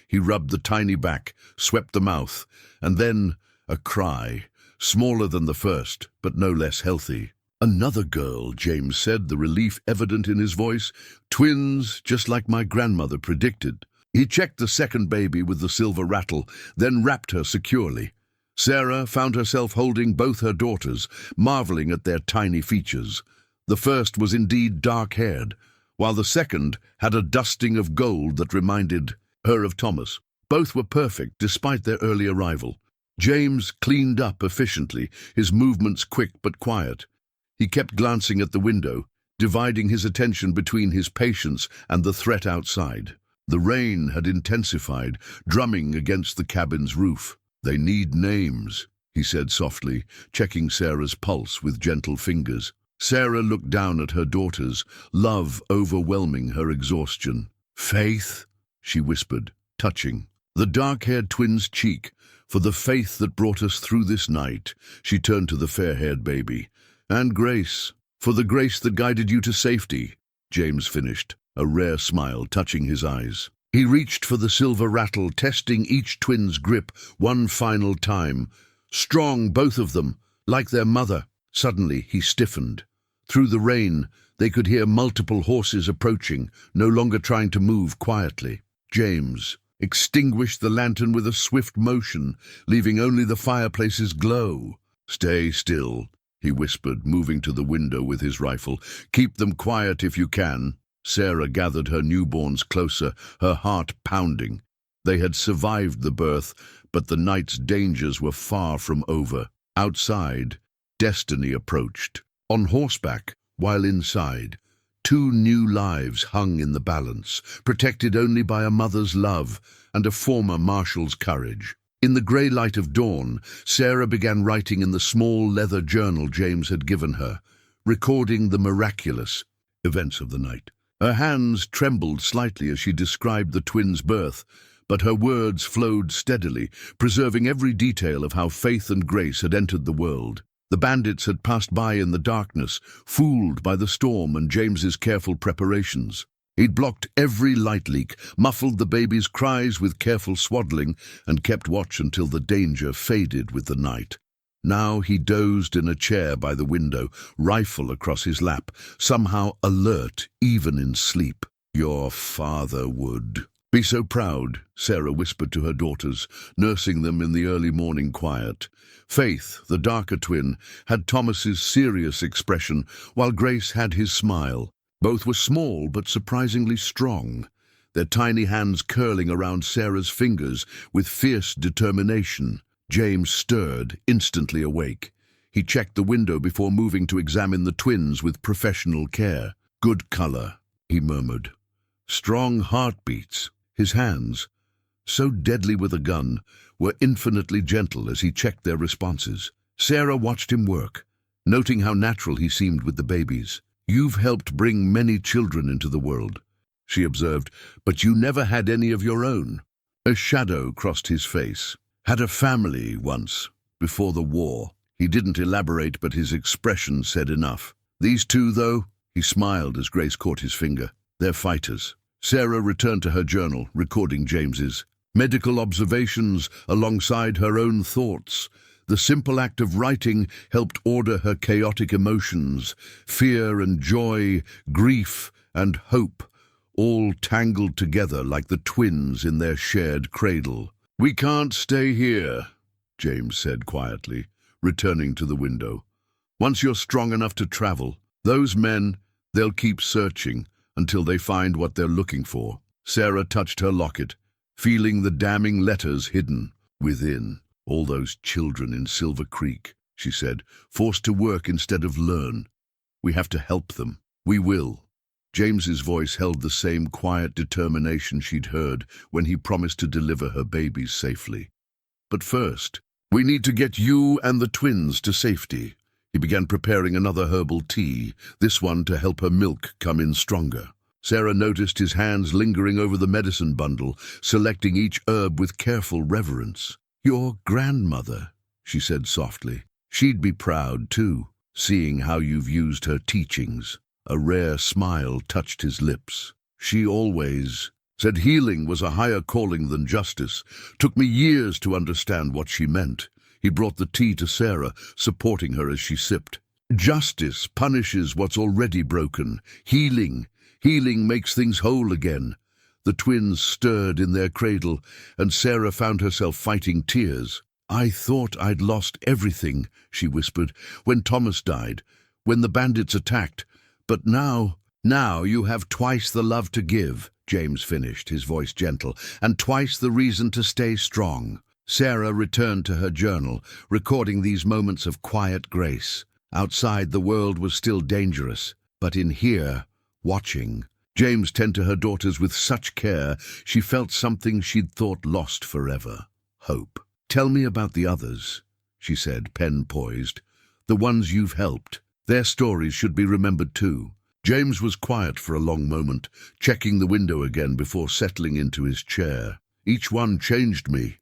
He rubbed the tiny back, swept the mouth, and then a cry, smaller than the first, but no less healthy. "Another girl," James said, the relief evident in his voice. "Twins, just like my grandmother predicted." He checked the second baby with the silver rattle, then wrapped her securely. Sarah found herself holding both her daughters, marveling at their tiny features. The first was indeed dark-haired, while the second had a dusting of gold that reminded her of Thomas. Both were perfect, despite their early arrival. James cleaned up efficiently, his movements quick but quiet. He kept glancing at the window, dividing his attention between his patients and the threat outside. The rain had intensified, drumming against the cabin's roof. "They need names," he said softly, checking Sarah's pulse with gentle fingers. Sarah looked down at her daughters, love overwhelming her exhaustion. "Faith," she whispered, touching the dark-haired twin's cheek. "For the faith that brought us through this night," she turned to the fair-haired baby. "And grace, for the grace that guided you to safety," James finished, a rare smile touching his eyes. He reached for the silver rattle, testing each twin's grip one final time. Strong, both of them, like their mother. Suddenly, he stiffened. Through the rain, they could hear multiple horses approaching, no longer trying to move quietly. James extinguished the lantern with a swift motion, leaving only the fireplace's glow. "Stay still," he whispered, moving to the window with his rifle. "Keep them quiet if you can." Sarah gathered her newborns closer, her heart pounding. They had survived the birth, but the night's dangers were far from over. Outside, destiny approached. On horseback, while inside, two new lives hung in the balance, protected only by a mother's love and a former marshal's courage. In the grey light of dawn, Sarah began writing in the small leather journal James had given her, recording the miraculous events of the night. Her hands trembled slightly as she described the twins' birth, but her words flowed steadily, preserving every detail of how faith and grace had entered the world. The bandits had passed by in the darkness, fooled by the storm and James's careful preparations. He'd blocked every light leak, muffled the baby's cries with careful swaddling, and kept watch until the danger faded with the night. Now he dozed in a chair by the window, rifle across his lap, somehow alert even in sleep. "Your father would be so proud," Sarah whispered to her daughters, nursing them in the early morning quiet. Faith, the darker twin, had Thomas's serious expression, while Grace had his smile. Both were small but surprisingly strong, their tiny hands curling around Sarah's fingers with fierce determination. James stirred, instantly awake. He checked the window before moving to examine the twins with professional care. "Good color," he murmured. "Strong heartbeats." His hands, so deadly with a gun, were infinitely gentle as he checked their responses. Sarah watched him work, noting how natural he seemed with the babies. "You've helped bring many children into the world," she observed, "but you never had any of your own." A shadow crossed his face. "Had a family once, before the war." He didn't elaborate, but his expression said enough. "These two, though," he smiled as Grace caught his finger, "they're fighters." Sarah returned to her journal, recording James's medical observations alongside her own thoughts. The simple act of writing helped order her chaotic emotions, fear and joy, grief and hope, all tangled together like the twins in their shared cradle. "We can't stay here," James said quietly, returning to the window. "Once you're strong enough to travel, those men, they'll keep searching until they find what they're looking for." Sarah touched her locket, feeling the damning letters hidden within. "All those children in Silver Creek," she said, "forced to work instead of learn. We have to help them. We will." James's voice held the same quiet determination she'd heard when he promised to deliver her babies safely. "But first, we need to get you and the twins to safety." He began preparing another herbal tea, this one to help her milk come in stronger. Sarah noticed his hands lingering over the medicine bundle, selecting each herb with careful reverence. "Your grandmother," she said softly. "She'd be proud, too, seeing how you've used her teachings." A rare smile touched his lips. "She always said healing was a higher calling than justice. Took me years to understand what she meant." He brought the tea to Sarah, supporting her as she sipped. "Justice punishes what's already broken. Healing makes things whole again." The twins stirred in their cradle, and Sarah found herself fighting tears. "I thought I'd lost everything," she whispered, "when Thomas died, when the bandits attacked. But now you have twice the love to give," James finished, his voice gentle, "and twice the reason to stay strong." Sarah returned to her journal, recording these moments of quiet grace. Outside, the world was still dangerous, but in here, watching, James tended to her daughters with such care she felt something she'd thought lost forever: hope. "Tell me about the others," she said, pen poised. "The ones you've helped." Their stories should be remembered too. James was quiet for a long moment, checking the window again before settling into his chair. Each one changed me,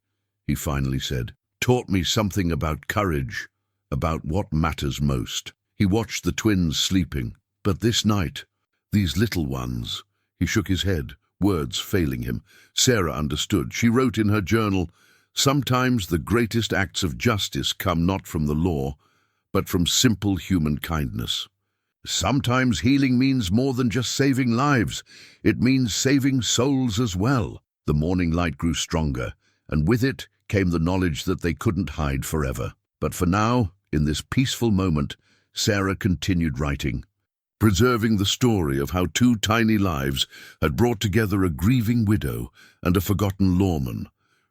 he finally said. Taught me something about courage, about what matters most. He watched the twins sleeping. But this night, these little ones... He shook his head, words failing him. Sarah understood. She wrote in her journal, "Sometimes the greatest acts of justice come not from the law, but from simple human kindness. Sometimes healing means more than just saving lives. It means saving souls as well." The morning light grew stronger, and with it came the knowledge that they couldn't hide forever. But for now, in this peaceful moment, Sarah continued writing, preserving the story of how two tiny lives had brought together a grieving widow and a forgotten lawman,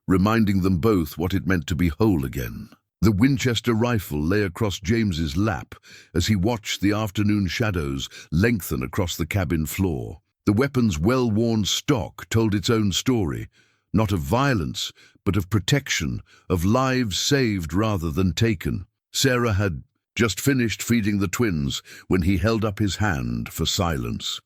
reminding them both what it meant to be whole again. The Winchester rifle lay across James's lap as he watched the afternoon shadows lengthen across the cabin floor. The weapon's well-worn stock told its own story, not of violence, but of protection, of lives saved rather than taken. Sarah had just finished feeding the twins when he held up his hand for silence.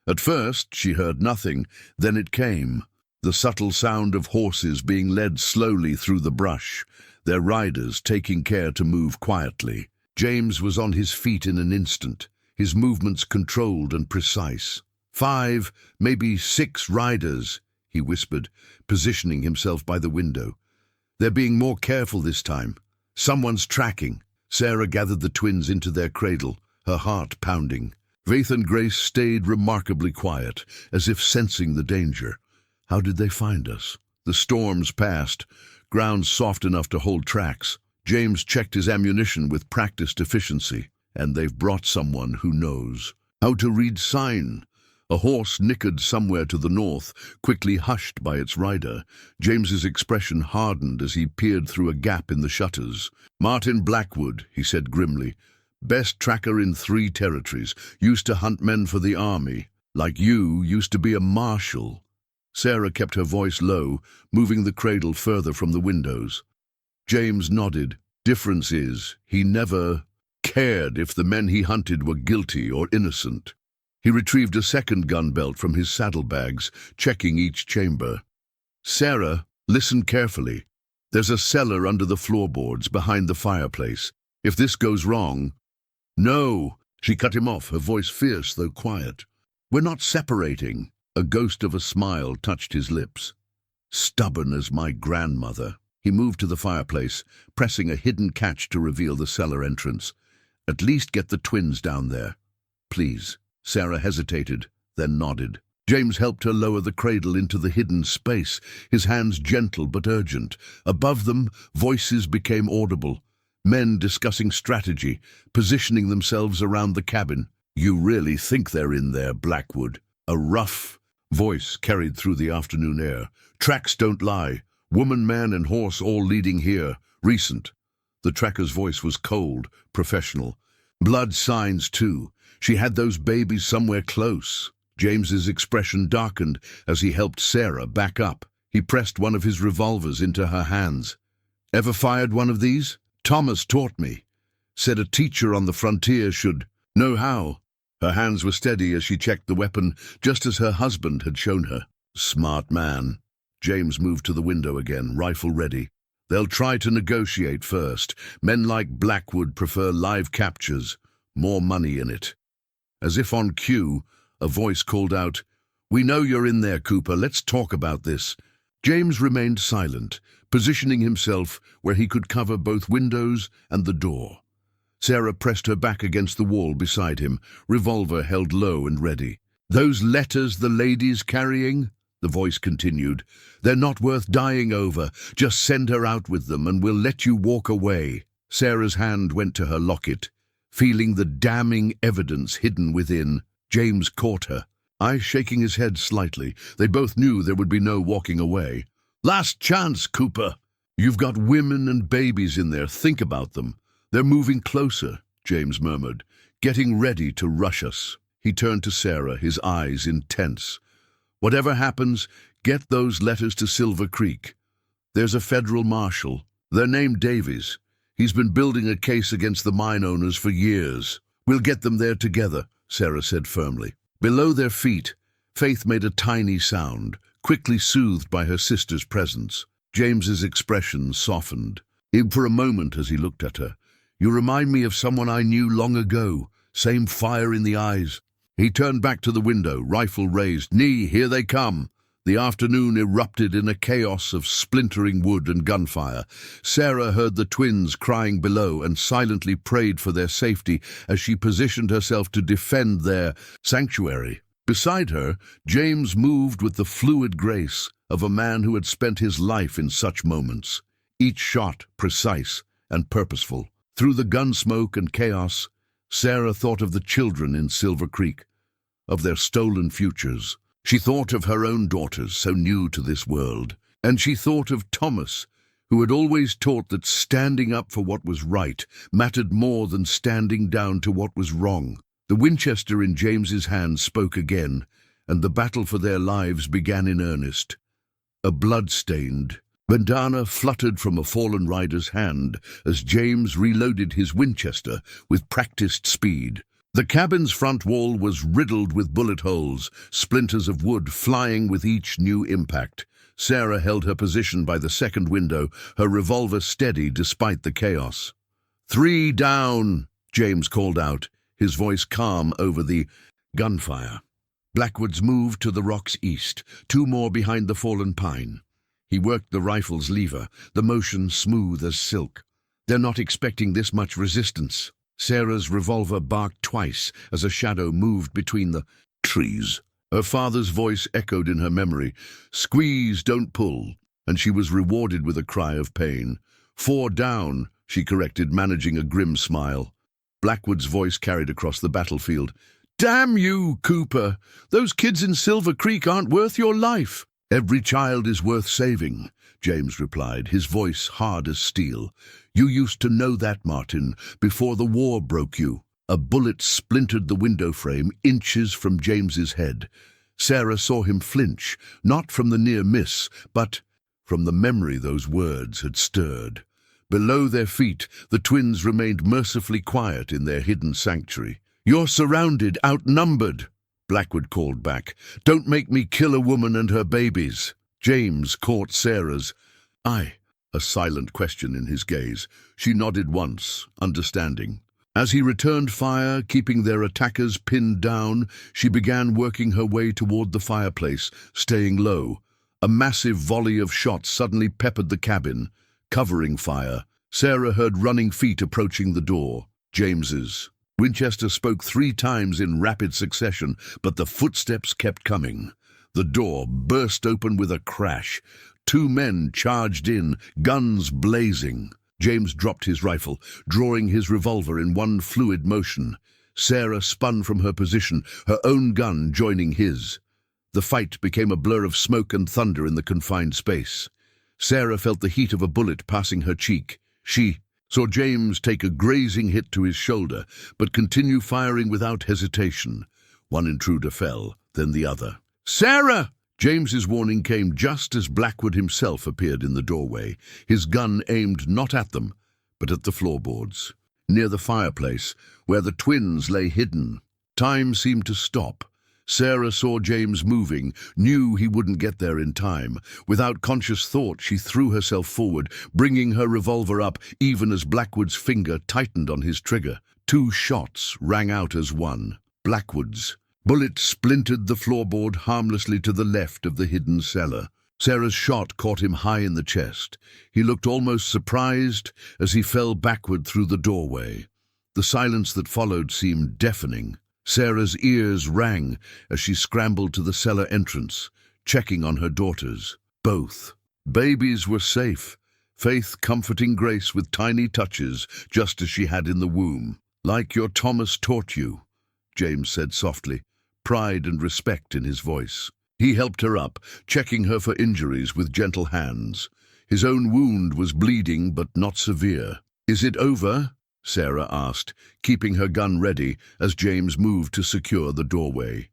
At first she heard nothing, then it came, the subtle sound of horses being led slowly through the brush, their riders taking care to move quietly. James was on his feet in an instant, his movements controlled and precise. 5, maybe 6 riders, he whispered, positioning himself by the window. They're being more careful this time. Someone's tracking. Sarah gathered the twins into their cradle, her heart pounding. Faith and Grace stayed remarkably quiet, as if sensing the danger. How did they find us? The storms passed, ground soft enough to hold tracks. James checked his ammunition with practiced efficiency, and they've brought someone who knows how to read sign. A horse nickered somewhere to the north, quickly hushed by its rider. James's expression hardened as he peered through a gap in the shutters. "Martin Blackwood," he said grimly. "Best tracker in 3 territories. Used to hunt men for the army. Like you, used to be a marshal." Sarah kept her voice low, moving the cradle further from the windows. James nodded. "Difference is, he never cared if the men he hunted were guilty or innocent." He retrieved a second gun belt from his saddlebags, checking each chamber. "Sarah, listen carefully. There's a cellar under the floorboards behind the fireplace. If this goes wrong—" "No!" She cut him off, her voice fierce though quiet. "We're not separating." A ghost of a smile touched his lips. "Stubborn as my grandmother." He moved to the fireplace, pressing a hidden catch to reveal the cellar entrance. "At least get the twins down there. Please." Sarah hesitated, then nodded. James helped her lower the cradle into the hidden space, his hands gentle but urgent. Above them, voices became audible. Men discussing strategy, positioning themselves around the cabin. "You really think they're in there, Blackwood?" A rough voice carried through the afternoon air. "Tracks don't lie. Woman, man, and horse all leading here. Recent." The tracker's voice was cold, professional. "Blood signs, too. She had those babies somewhere close." James's expression darkened as he helped Sarah back up. He pressed one of his revolvers into her hands. "Ever fired one of these? Thomas taught me. Said a teacher on the frontier should know how." Her hands were steady as she checked the weapon, just as her husband had shown her. "Smart man." James moved to the window again, rifle ready. "They'll try to negotiate first. Men like Blackwood prefer live captures. More money in it." As if on cue, a voice called out, "We know you're in there, Cooper. Let's talk about this." James remained silent, positioning himself where he could cover both windows and the door. Sarah pressed her back against the wall beside him, revolver held low and ready. "Those letters the lady's carrying?" the voice continued. "They're not worth dying over. Just send her out with them and we'll let you walk away." Sarah's hand went to her locket. Feeling the damning evidence hidden within, James caught her, eyes shaking his head slightly. They both knew there would be no walking away. "Last chance, Cooper. You've got women and babies in there. Think about them. They're moving closer," James murmured, "getting ready to rush us." He turned to Sarah, his eyes intense. "Whatever happens, get those letters to Silver Creek. There's a federal marshal. They're named Davies. He's been building a case against the mine owners for years. "We'll get them there together," Sarah said firmly. Below their feet, Faith made a tiny sound, quickly soothed by her sister's presence. James's expression softened. For a moment as he looked at her, "You remind me of someone I knew long ago, same fire in the eyes." He turned back to the window, rifle raised. "Knee, here they come." The afternoon erupted in a chaos of splintering wood and gunfire. Sarah heard the twins crying below and silently prayed for their safety as she positioned herself to defend their sanctuary. Beside her, James moved with the fluid grace of a man who had spent his life in such moments, each shot precise and purposeful. Through the gunsmoke and chaos, Sarah thought of the children in Silver Creek, of their stolen futures. She thought of her own daughters, so new to this world, and she thought of Thomas, who had always taught that standing up for what was right mattered more than standing down to what was wrong. The Winchester in James's hand spoke again, and the battle for their lives began in earnest. A blood-stained bandana fluttered from a fallen rider's hand as James reloaded his Winchester with practiced speed. The cabin's front wall was riddled with bullet holes, splinters of wood flying with each new impact. Sarah held her position by the second window, her revolver steady despite the chaos. "3 down," James called out, his voice calm over the gunfire. Blackwoods moved to the rocks east, 2 more behind the fallen pine. He worked the rifle's lever, the motion smooth as silk. "They're not expecting this much resistance." Sarah's revolver barked twice as a shadow moved between the trees. Her father's voice echoed in her memory, "Squeeze, don't pull," and she was rewarded with a cry of pain. 4 down, she corrected, managing a grim smile. Blackwood's voice carried across the battlefield. "Damn you, Cooper! Those kids in Silver Creek aren't worth your life." "Every child is worth saving," James replied, his voice hard as steel. "You used to know that, Martin, before the war broke you." A bullet splintered the window frame inches from James's head. Sarah saw him flinch, not from the near miss, but from the memory those words had stirred. Below their feet, the twins remained mercifully quiet in their hidden sanctuary. "You're surrounded, outnumbered," Blackwood called back. "Don't make me kill a woman and her babies." James caught Sarah's eye, a silent question in his gaze. She nodded once, understanding. As he returned fire, keeping their attackers pinned down, she began working her way toward the fireplace, staying low. A massive volley of shots suddenly peppered the cabin, covering fire. Sarah heard running feet approaching the door. James's. Winchester spoke 3 times in rapid succession, but the footsteps kept coming. The door burst open with a crash. 2 men charged in, guns blazing. James dropped his rifle, drawing his revolver in one fluid motion. Sarah spun from her position, her own gun joining his. The fight became a blur of smoke and thunder in the confined space. Sarah felt the heat of a bullet passing her cheek. She saw James take a grazing hit to his shoulder, but continue firing without hesitation. One intruder fell, then the other. "Sarah!" James's warning came just as Blackwood himself appeared in the doorway, his gun aimed not at them, but at the floorboards. Near the fireplace, where the twins lay hidden, time seemed to stop. Sarah saw James moving, knew he wouldn't get there in time. Without conscious thought, she threw herself forward, bringing her revolver up even as Blackwood's finger tightened on his trigger. 2 shots rang out as one. Blackwood's. Bullet splintered the floorboard harmlessly to the left of the hidden cellar. Sarah's shot caught him high in the chest. He looked almost surprised as he fell backward through the doorway. The silence that followed seemed deafening. Sarah's ears rang as she scrambled to the cellar entrance, checking on her daughters. Both. Babies were safe, Faith comforting Grace with tiny touches, just as she had in the womb. "Like your Thomas taught you," James said softly, pride and respect in his voice. He helped her up, checking her for injuries with gentle hands. His own wound was bleeding, but not severe. "Is it over?" Sarah asked, keeping her gun ready as James moved to secure the doorway.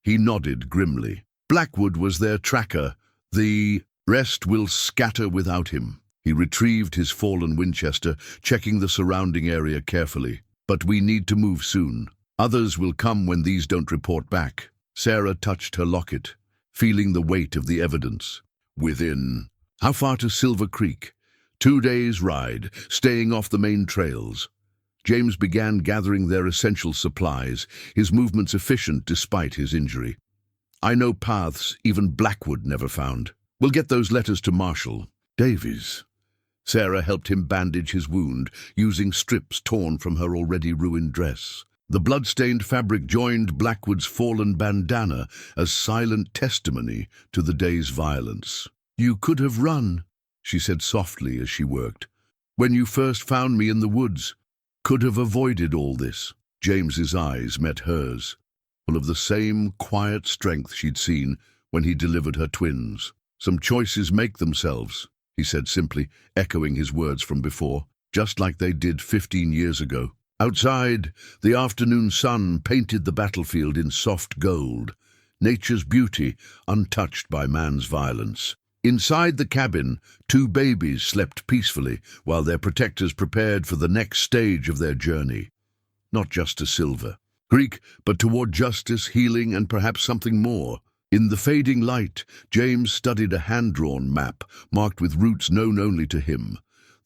He nodded grimly. Blackwood was their tracker. The rest will scatter without him. He retrieved his fallen Winchester, checking the surrounding area carefully. But we need to move soon. Others will come when these don't report back. Sarah touched her locket, feeling the weight of the evidence. Within. How far to Silver Creek? 2 days' ride, staying off the main trails. James began gathering their essential supplies, his movements efficient despite his injury. I know paths even Blackwood never found. We'll get those letters to Marshall. Davies. Sarah helped him bandage his wound, using strips torn from her already ruined dress. The blood-stained fabric joined Blackwood's fallen bandana as silent testimony to the day's violence. You could have run, she said softly as she worked. When you first found me in the woods, could have avoided all this. James's eyes met hers, full of the same quiet strength she'd seen when he delivered her twins. Some choices make themselves, he said simply, echoing his words from before, just like they did 15 years ago. Outside, the afternoon sun painted the battlefield in soft gold, nature's beauty untouched by man's violence. Inside the cabin, 2 babies slept peacefully while their protectors prepared for the next stage of their journey. Not just to Silver Creek, but toward justice, healing, and perhaps something more. In the fading light, James studied a hand-drawn map marked with routes known only to him.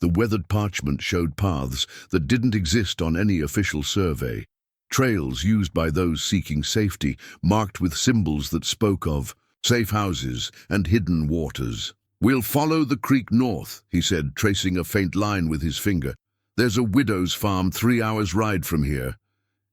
The weathered parchment showed paths that didn't exist on any official survey. Trails used by those seeking safety, marked with symbols that spoke of safe houses and hidden waters. We'll follow the creek north, he said, tracing a faint line with his finger. There's a widow's farm 3 hours' ride from here.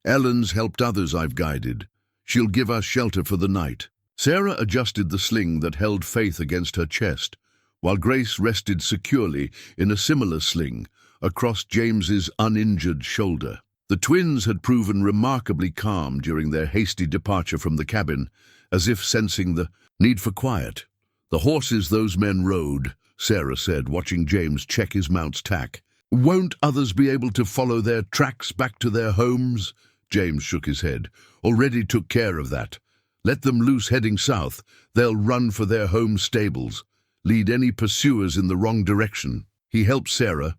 Ellen's helped others I've guided. She'll give us shelter for the night. Sarah adjusted the sling that held Faith against her chest, while Grace rested securely in a similar sling across James's uninjured shoulder. The twins had proven remarkably calm during their hasty departure from the cabin, as if sensing the need for quiet. The horses those men rode, Sarah said, watching James check his mount's tack. Won't others be able to follow their tracks back to their homes? James shook his head. Already took care of that. Let them loose heading south. They'll run for their home stables, lead any pursuers in the wrong direction. He helped Sarah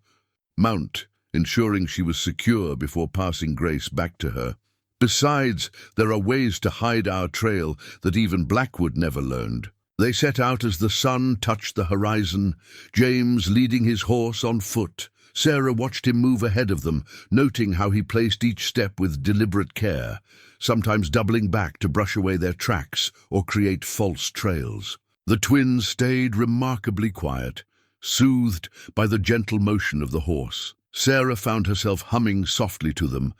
mount, ensuring she was secure before passing Grace back to her. Besides, there are ways to hide our trail that even Blackwood never learned. They set out as the sun touched the horizon, James leading his horse on foot. Sarah watched him move ahead of them, noting how he placed each step with deliberate care, sometimes doubling back to brush away their tracks or create false trails. The twins stayed remarkably quiet, soothed by the gentle motion of the horse. Sarah found herself humming softly to them,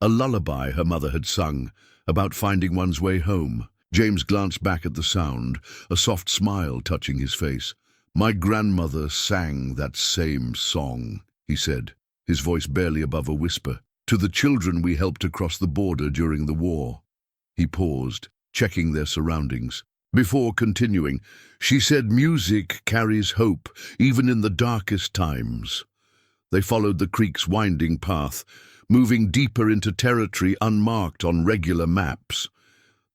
a lullaby her mother had sung about finding one's way home. James glanced back at the sound, a soft smile touching his face. My grandmother sang that same song, he said, his voice barely above a whisper, to the children we helped across the border during the war. He paused, checking their surroundings. Before continuing, she said music carries hope, even in the darkest times. They followed the creek's winding path, moving deeper into territory unmarked on regular maps.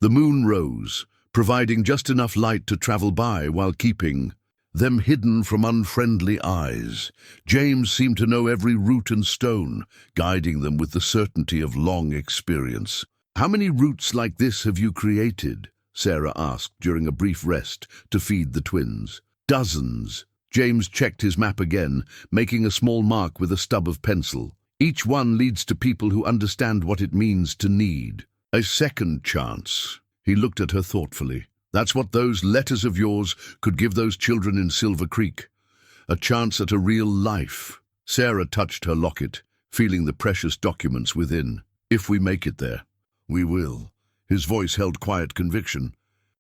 The moon rose, providing just enough light to travel by while keeping them hidden from unfriendly eyes. James seemed to know every root and stone, guiding them with the certainty of long experience. How many routes like this have you created? Sarah asked during a brief rest to feed the twins. Dozens. James checked his map again, making a small mark with a stub of pencil. Each one leads to people who understand what it means to need a second chance. He looked at her thoughtfully. That's what those letters of yours could give those children in Silver Creek. A chance at a real life. Sarah touched her locket, feeling the precious documents within. If we make it there, we will. His voice held quiet conviction.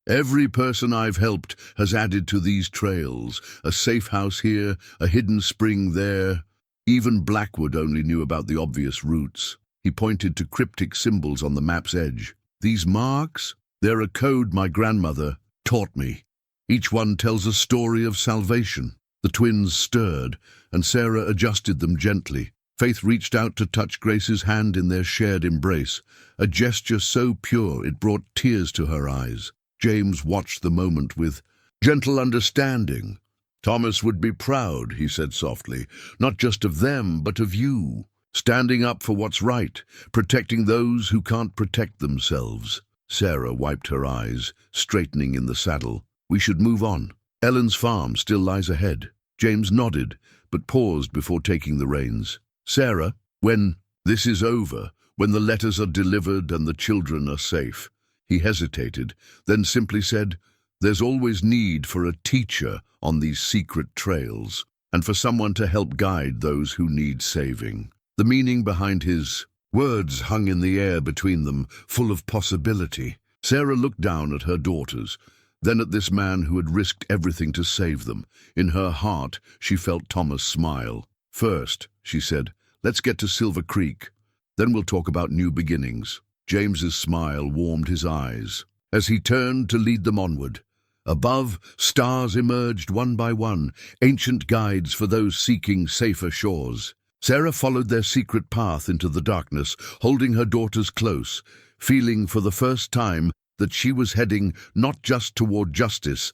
Every person I've helped has added to these trails. A safe house here, a hidden spring there. Even Blackwood only knew about the obvious routes. He pointed to cryptic symbols on the map's edge. These marks? They're a code my grandmother taught me. Each one tells a story of salvation. The twins stirred, and Sarah adjusted them gently. Faith reached out to touch Grace's hand in their shared embrace, a gesture so pure it brought tears to her eyes. James watched the moment with gentle understanding. Thomas would be proud, he said softly, not just of them, but of you. Standing up for what's right, protecting those who can't protect themselves. Sarah wiped her eyes, straightening in the saddle. We should move on. Ellen's farm still lies ahead. James nodded, but paused before taking the reins. Sarah, when this is over, when the letters are delivered and the children are safe. He hesitated, then simply said, there's always need for a teacher on these secret trails, and for someone to help guide those who need saving. The meaning behind his words hung in the air between them, full of possibility. Sarah looked down at her daughters, then at this man who had risked everything to save them. In her heart, she felt Thomas smile. First, she said, let's get to Silver Creek. Then we'll talk about new beginnings. James's smile warmed his eyes as he turned to lead them onward. Above, stars emerged one by one, ancient guides for those seeking safer shores. Sarah followed their secret path into the darkness, holding her daughters close, feeling for the first time that she was heading not just toward justice,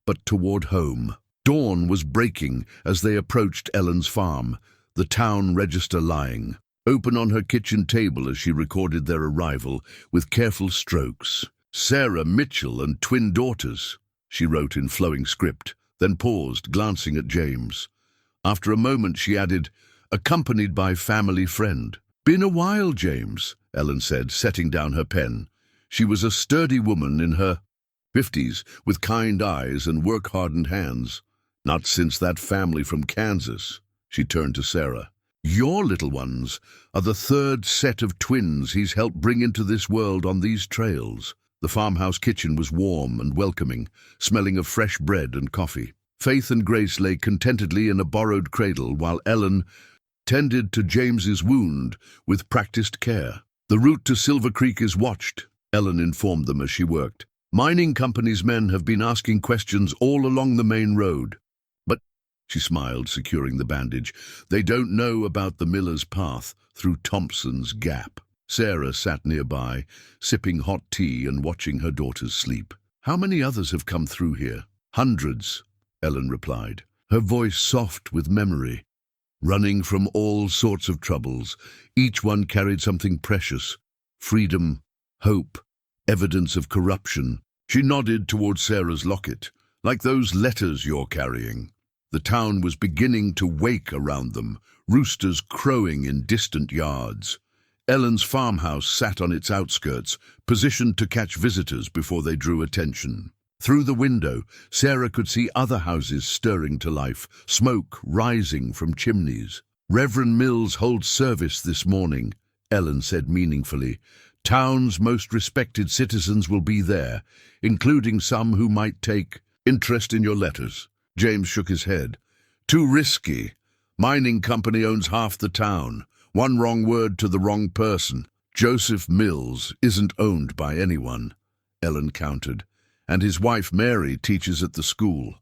but toward home. Dawn was breaking as they approached Ellen's farm, the town register lying open on her kitchen table as she recorded their arrival with careful strokes. Sarah Mitchell and twin daughters, she wrote in flowing script, then paused, glancing at James. After a moment she added, accompanied by family friend. Been a while, James, Ellen said, setting down her pen. She was a sturdy woman in her 50s, with kind eyes and work-hardened hands. Not since that family from Kansas. She turned to Sarah. Your little ones are the third set of twins he's helped bring into this world on these trails. The farmhouse kitchen was warm and welcoming, smelling of fresh bread and coffee. Faith and Grace lay contentedly in a borrowed cradle while Ellen tended to James's wound with practiced care. The route to Silver Creek is watched, Ellen informed them as she worked. Mining company's men have been asking questions all along the main road. But, she smiled, securing the bandage, they don't know about the Miller's Path through Thompson's Gap. Sarah sat nearby, sipping hot tea and watching her daughters sleep. How many others have come through here? Hundreds, Ellen replied, her voice soft with memory. Running from all sorts of troubles, each one carried something precious. Freedom, hope, evidence of corruption. She nodded toward Sarah's locket, like those letters you're carrying. The town was beginning to wake around them, roosters crowing in distant yards. Ellen's farmhouse sat on its outskirts, positioned to catch visitors before they drew attention. Through the window, Sarah could see other houses stirring to life, smoke rising from chimneys. Reverend Mills holds service this morning, Ellen said meaningfully. Town's most respected citizens will be there, including some who might take interest in your letters. James shook his head. Too risky. Mining company owns half the town. One wrong word to the wrong person. Joseph Mills isn't owned by anyone, Ellen countered. And his wife Mary teaches at the school.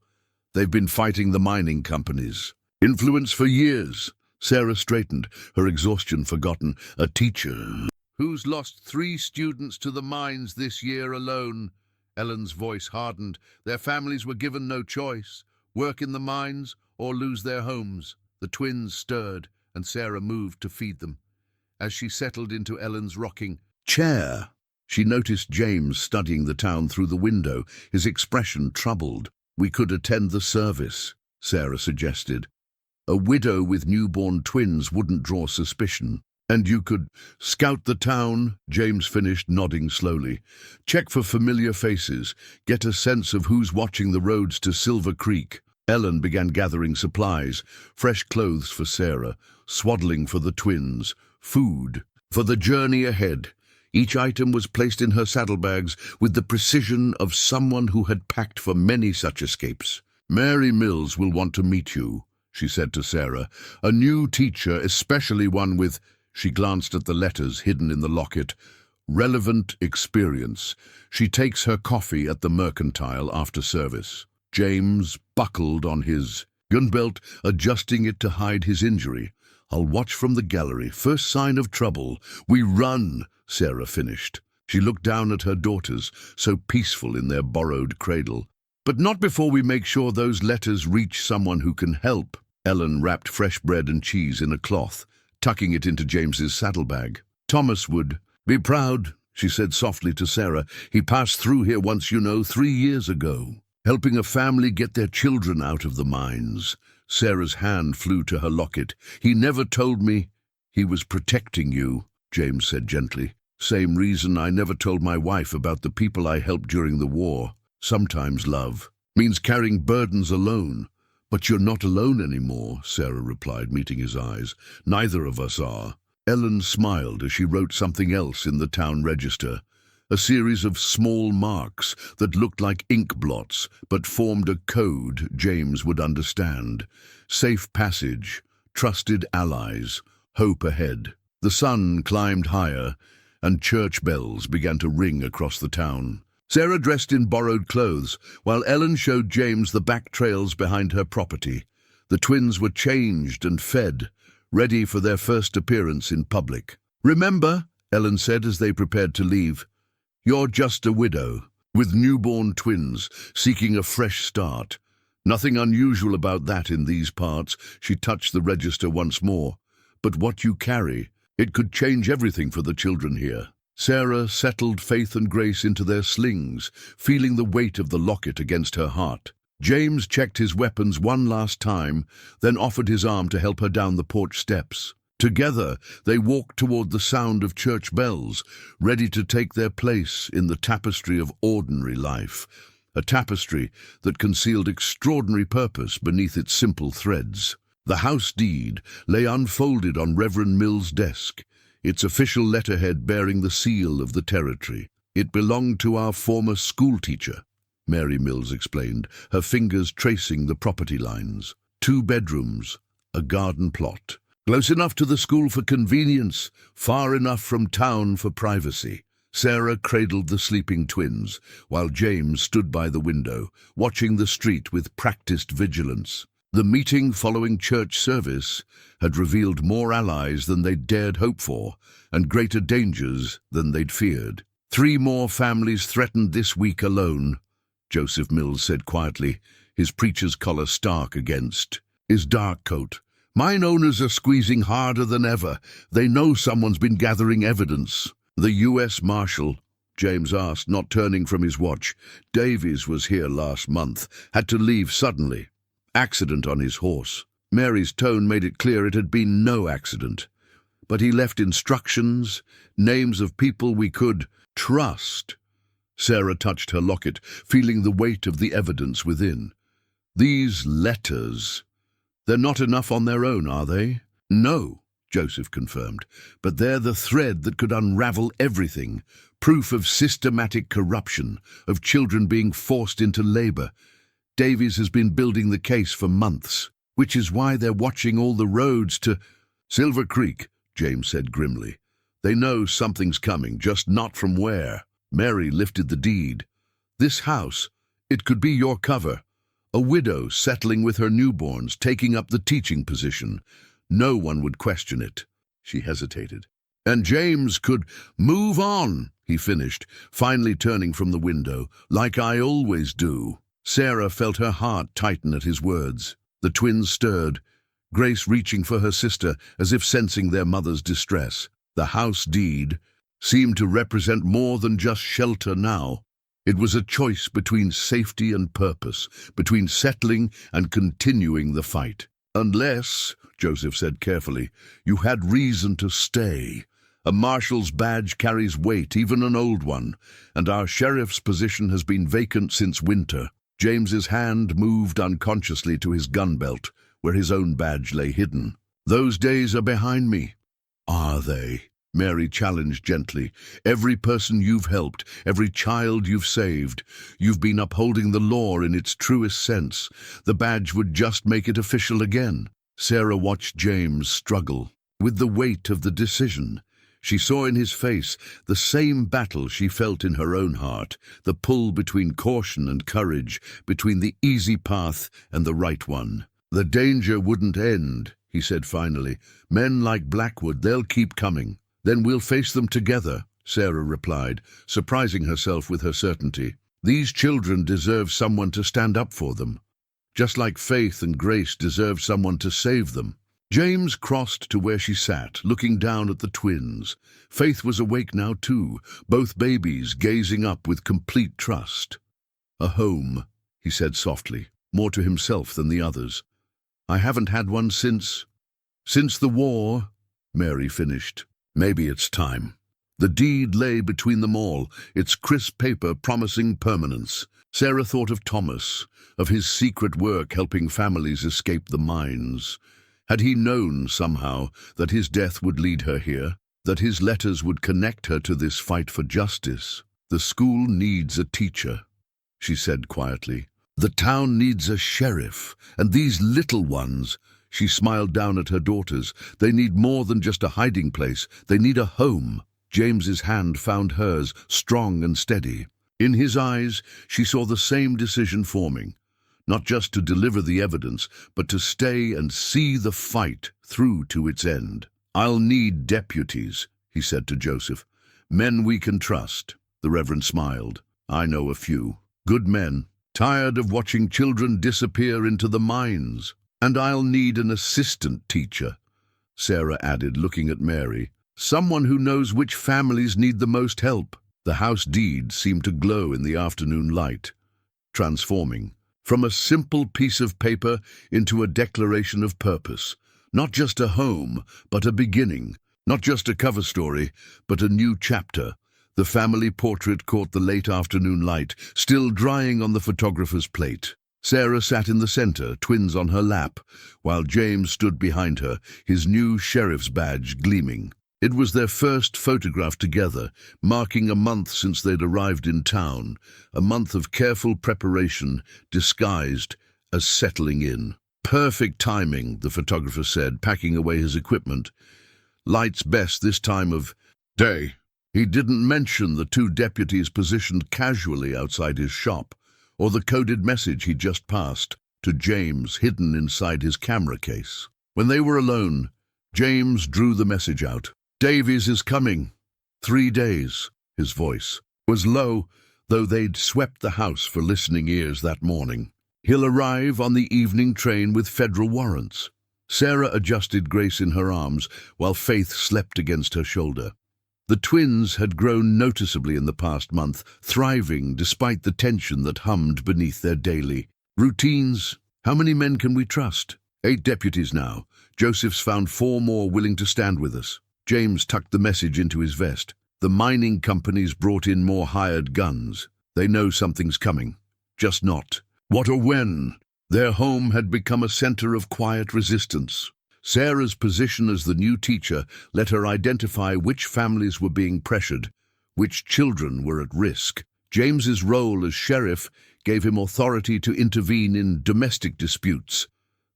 They've been fighting the mining companies. Influence for years. Sarah straightened, her exhaustion forgotten. A teacher who's lost 3 students to the mines this year alone. Ellen's voice hardened. Their families were given no choice. Work in the mines or lose their homes. The twins stirred, and Sarah moved to feed them. As she settled into Ellen's rocking chair, she noticed James studying the town through the window, his expression troubled. We could attend the service, Sarah suggested. A widow with newborn twins wouldn't draw suspicion. And you could scout the town, James finished, nodding slowly. Check for familiar faces, get a sense of who's watching the roads to Silver Creek. Ellen began gathering supplies, fresh clothes for Sarah, swaddling for the twins, food for the journey ahead. Each item was placed in her saddlebags with the precision of someone who had packed for many such escapes. Mary Mills will want to meet you, she said to Sarah. A new teacher, especially one with, she glanced at the letters hidden in the locket, relevant experience. She takes her coffee at the Mercantile after service. James buckled on his gun belt, adjusting it to hide his injury. I'll watch from the gallery. First sign of trouble. We run, Sarah finished. She looked down at her daughters, so peaceful in their borrowed cradle. But not before we make sure those letters reach someone who can help. Ellen wrapped fresh bread and cheese in a cloth, tucking it into James's saddlebag. "Thomas would be proud," she said softly to Sarah. "He passed through here once, 3 years ago, helping a family get their children out of the mines." Sarah's hand flew to her locket. "He never told me he was protecting you," James said gently. "Same reason I never told my wife about the people I helped during the war. Sometimes love means carrying burdens alone." "But you're not alone anymore," Sarah replied, meeting his eyes. "Neither of us are." Ellen smiled as she wrote something else in the town register. A series of small marks that looked like ink blots but formed a code James would understand. Safe passage, trusted allies, hope ahead. The sun climbed higher, and church bells began to ring across the town. Sarah dressed in borrowed clothes, while Ellen showed James the back trails behind her property. The twins were changed and fed, ready for their first appearance in public. "Remember," Ellen said as they prepared to leave, "you're just a widow, with newborn twins, seeking a fresh start. Nothing unusual about that in these parts." She touched the register once more. "But what you carry, it could change everything for the children here." Sarah settled Faith and Grace into their slings, feeling the weight of the locket against her heart. James checked his weapons one last time, then offered his arm to help her down the porch steps. Together, they walked toward the sound of church bells, ready to take their place in the tapestry of ordinary life, a tapestry that concealed extraordinary purpose beneath its simple threads. The house deed lay unfolded on Reverend Mill's desk, its official letterhead bearing the seal of the territory. "It belonged to our former schoolteacher," Mary Mills explained, her fingers tracing the property lines. 2 bedrooms, a garden plot. Close enough to the school for convenience, far enough from town for privacy. Sarah cradled the sleeping twins, while James stood by the window, watching the street with practiced vigilance. The meeting following church service had revealed more allies than they'd dared hope for, and greater dangers than they'd feared. 3 more families threatened this week alone, Joseph Mills said quietly, his preacher's collar stark against his dark coat. "Mine owners are squeezing harder than ever. They know someone's been gathering evidence." "The U.S. Marshal?" James asked, not turning from his watch. "Davies was here last month. Had to leave suddenly. Accident on his horse." Mary's tone made it clear it had been no accident. "But he left instructions, names of people we could trust." Sarah touched her locket, feeling the weight of the evidence within. "These letters, they're not enough on their own, are they?" "No," Joseph confirmed, "but they're the thread that could unravel everything. Proof of systematic corruption, of children being forced into labor. Davies has been building the case for months, which is why they're watching all the roads to Silver Creek," James said grimly. "They know something's coming, just not from where." Mary lifted the deed. "This house, it could be your cover. A widow settling with her newborns, taking up the teaching position. No one would question it." She hesitated. "And James could move on," he finished, finally turning from the window, "like I always do." Sarah felt her heart tighten at his words. The twins stirred, Grace reaching for her sister as if sensing their mother's distress. The house deed seemed to represent more than just shelter now. It was a choice between safety and purpose, between settling and continuing the fight. "Unless," Joseph said carefully, "you had reason to stay. A marshal's badge carries weight, even an old one, and our sheriff's position has been vacant since winter." James's hand moved unconsciously to his gun belt, where his own badge lay hidden. "Those days are behind me." "Are they?" Mary challenged gently. "Every person you've helped, every child you've saved, you've been upholding the law in its truest sense. The badge would just make it official again." Sarah watched James struggle with the weight of the decision. She saw in his face the same battle she felt in her own heart, the pull between caution and courage, between the easy path and the right one. "The danger wouldn't end," he said finally. "Men like Blackwood, they'll keep coming." "Then we'll face them together," Sarah replied, surprising herself with her certainty. "These children deserve someone to stand up for them, just like Faith and Grace deserve someone to save them." James crossed to where she sat, looking down at the twins. Faith was awake now too, both babies gazing up with complete trust. "A home," he said softly, more to himself than the others. "I haven't had one since the war," Mary finished. "Maybe it's time." The deed lay between them all, its crisp paper promising permanence. Sarah thought of Thomas, of his secret work helping families escape the mines. Had he known, somehow, that his death would lead her here, that his letters would connect her to this fight for justice? "The school needs a teacher," she said quietly. "The town needs a sheriff, and these little ones," she smiled down at her daughters, "they need more than just a hiding place. They need a home." James's hand found hers, strong and steady. In his eyes, she saw the same decision forming. Not just to deliver the evidence, but to stay and see the fight through to its end. "I'll need deputies," he said to Joseph. "Men we can trust." The Reverend smiled. "I know a few. Good men, tired of watching children disappear into the mines. And I'll need an assistant teacher," Sarah added, looking at Mary. "Someone who knows which families need the most help." The house deed seemed to glow in the afternoon light, transforming from a simple piece of paper into a declaration of purpose. Not just a home, but a beginning. Not just a cover story, but a new chapter. The family portrait caught the late afternoon light, still drying on the photographer's plate. Sarah sat in the center, twins on her lap, while James stood behind her, his new sheriff's badge gleaming. It was their first photograph together, marking a month since they'd arrived in town, a month of careful preparation, disguised as settling in. "Perfect timing," the photographer said, packing away his equipment. "Lights best this time of day." He didn't mention the two deputies positioned casually outside his shop, or the coded message he'd just passed to James hidden inside his camera case. When they were alone, James drew the message out. "Davies is coming. 3 days." His voice was low, though they'd swept the house for listening ears that morning. "He'll arrive on the evening train with federal warrants." Sarah adjusted Grace in her arms, while Faith slept against her shoulder. The twins had grown noticeably in the past month, thriving despite the tension that hummed beneath their daily routines. "How many men can we trust?" 8 deputies now. Joseph's found 4 more willing to stand with us. James tucked the message into his vest. "The mining companies brought in more hired guns. They know something's coming. Just not what or when." Their home had become a center of quiet resistance. Sarah's position as the new teacher let her identify which families were being pressured, which children were at risk. James's role as sheriff gave him authority to intervene in domestic disputes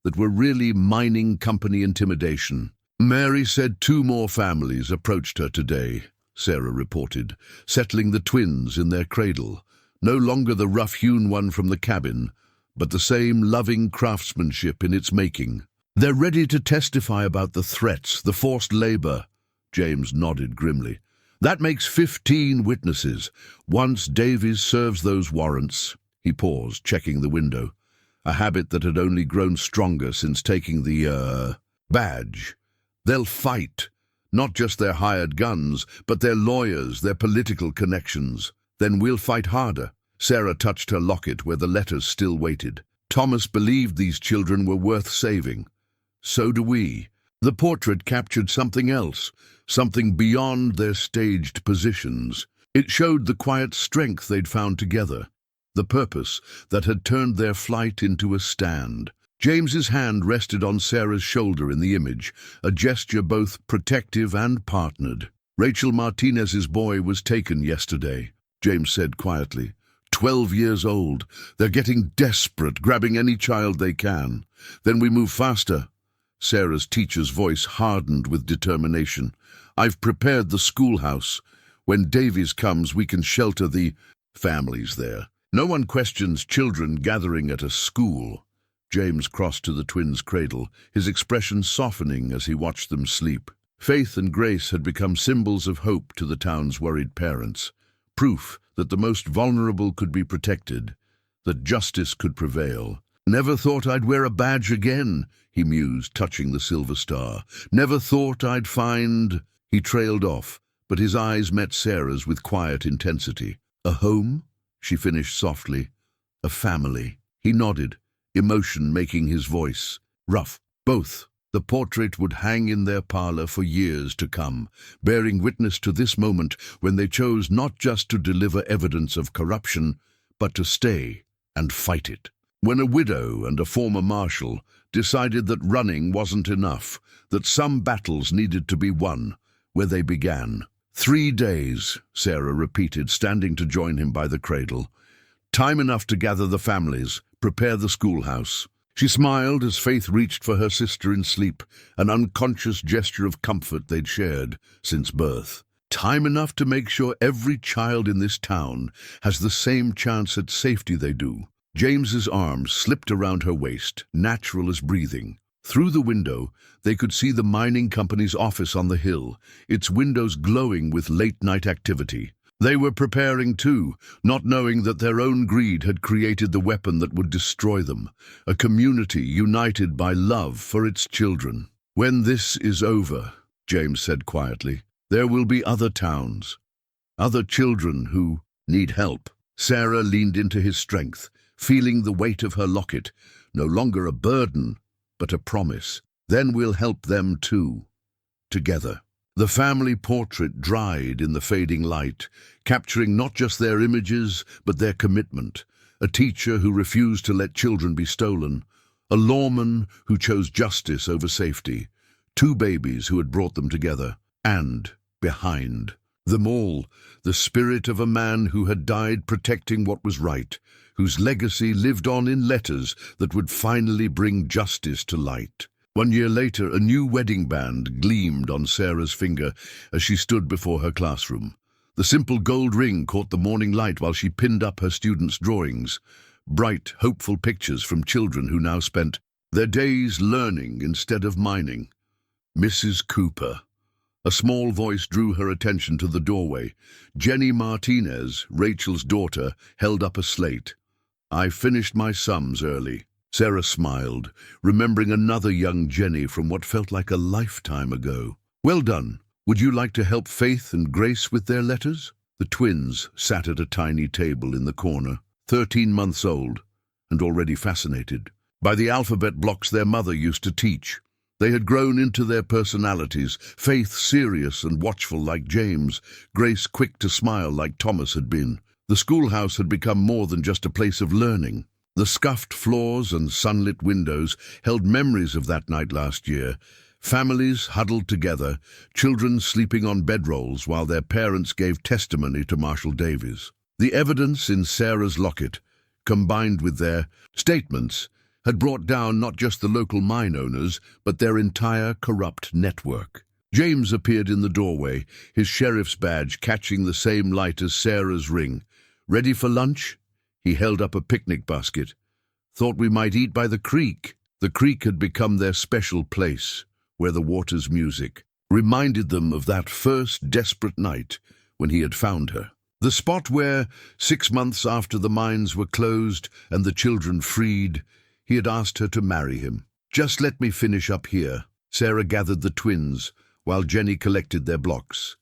that were really mining company intimidation. "Mary said 2 more families approached her today," Sarah reported, settling the twins in their cradle. No longer the rough-hewn one from the cabin, but the same loving craftsmanship in its making. "They're ready to testify about the threats, the forced labor." James nodded grimly. "That makes 15 witnesses. Once Davies serves those warrants." He paused, checking the window, a habit that had only grown stronger since taking the badge. "They'll fight, not just their hired guns, but their lawyers, their political connections. Then we'll fight harder." Sarah touched her locket where the letters still waited. "Thomas believed these children were worth saving. So do we." The portrait captured something else, something beyond their staged positions. It showed the quiet strength they'd found together, the purpose that had turned their flight into a stand. James's hand rested on Sarah's shoulder in the image, a gesture both protective and partnered. "Rachel Martinez's boy was taken yesterday," James said quietly. 12 years old. They're getting desperate, grabbing any child they can. Then we move faster." Sarah's teacher's voice hardened with determination. "I've prepared the schoolhouse. When Davies comes, we can shelter the families there. No one questions children gathering at a school." James crossed to the twins' cradle, his expression softening as he watched them sleep. Faith and Grace had become symbols of hope to the town's worried parents, proof that the most vulnerable could be protected, that justice could prevail. Never thought I'd wear a badge again, he mused, touching the silver star. Never thought I'd find... He trailed off, but his eyes met Sarah's with quiet intensity. A home? She finished softly. A family. He nodded, emotion making his voice rough. Both. The portrait would hang in their parlor for years to come, bearing witness to this moment when they chose not just to deliver evidence of corruption, but to stay and fight it. When a widow and a former marshal decided that running wasn't enough, that some battles needed to be won, where they began. 3 days, Sarah repeated, standing to join him by the cradle. Time enough to gather the families, prepare the schoolhouse. She smiled as Faith reached for her sister in sleep, an unconscious gesture of comfort they'd shared since birth. Time enough to make sure every child in this town has the same chance at safety they do. James's arms slipped around her waist, natural as breathing. Through the window, they could see the mining company's office on the hill, its windows glowing with late-night activity. They were preparing too, not knowing that their own greed had created the weapon that would destroy them, a community united by love for its children. When this is over, James said quietly, there will be other towns, other children who need help. Sarah leaned into his strength, feeling the weight of her locket, no longer a burden, but a promise. Then we'll help them too, together. The family portrait dried in the fading light, capturing not just their images, but their commitment. A teacher who refused to let children be stolen, a lawman who chose justice over safety, 2 babies who had brought them together, and, behind them all, the spirit of a man who had died protecting what was right, whose legacy lived on in letters that would finally bring justice to light. 1 year later, a new wedding band gleamed on Sarah's finger as she stood before her classroom. The simple gold ring caught the morning light while she pinned up her students' drawings, bright, hopeful pictures from children who now spent their days learning instead of mining. Mrs. Cooper. A small voice drew her attention to the doorway. Jenny Martinez, Rachel's daughter, held up a slate. I finished my sums early. Sarah smiled, remembering another young Jenny from what felt like a lifetime ago. Well done. Would you like to help Faith and Grace with their letters? The twins sat at a tiny table in the corner, 13 months old, and already fascinated by the alphabet blocks their mother used to teach. They had grown into their personalities, Faith serious and watchful like James, Grace quick to smile like Thomas had been. The schoolhouse had become more than just a place of learning. The scuffed floors and sunlit windows held memories of that night last year. Families huddled together, children sleeping on bedrolls while their parents gave testimony to Marshal Davies. The evidence in Sarah's locket, combined with their statements, had brought down not just the local mine owners, but their entire corrupt network. James appeared in the doorway, his sheriff's badge catching the same light as Sarah's ring. Ready for lunch? He held up a picnic basket. Thought we might eat by the creek. The creek had become their special place, where the water's music reminded them of that first desperate night when he had found her. The spot where, 6 months after the mines were closed and the children freed, he had asked her to marry him. Just let me finish up here. Sarah gathered the twins, while Jenny collected their blocks.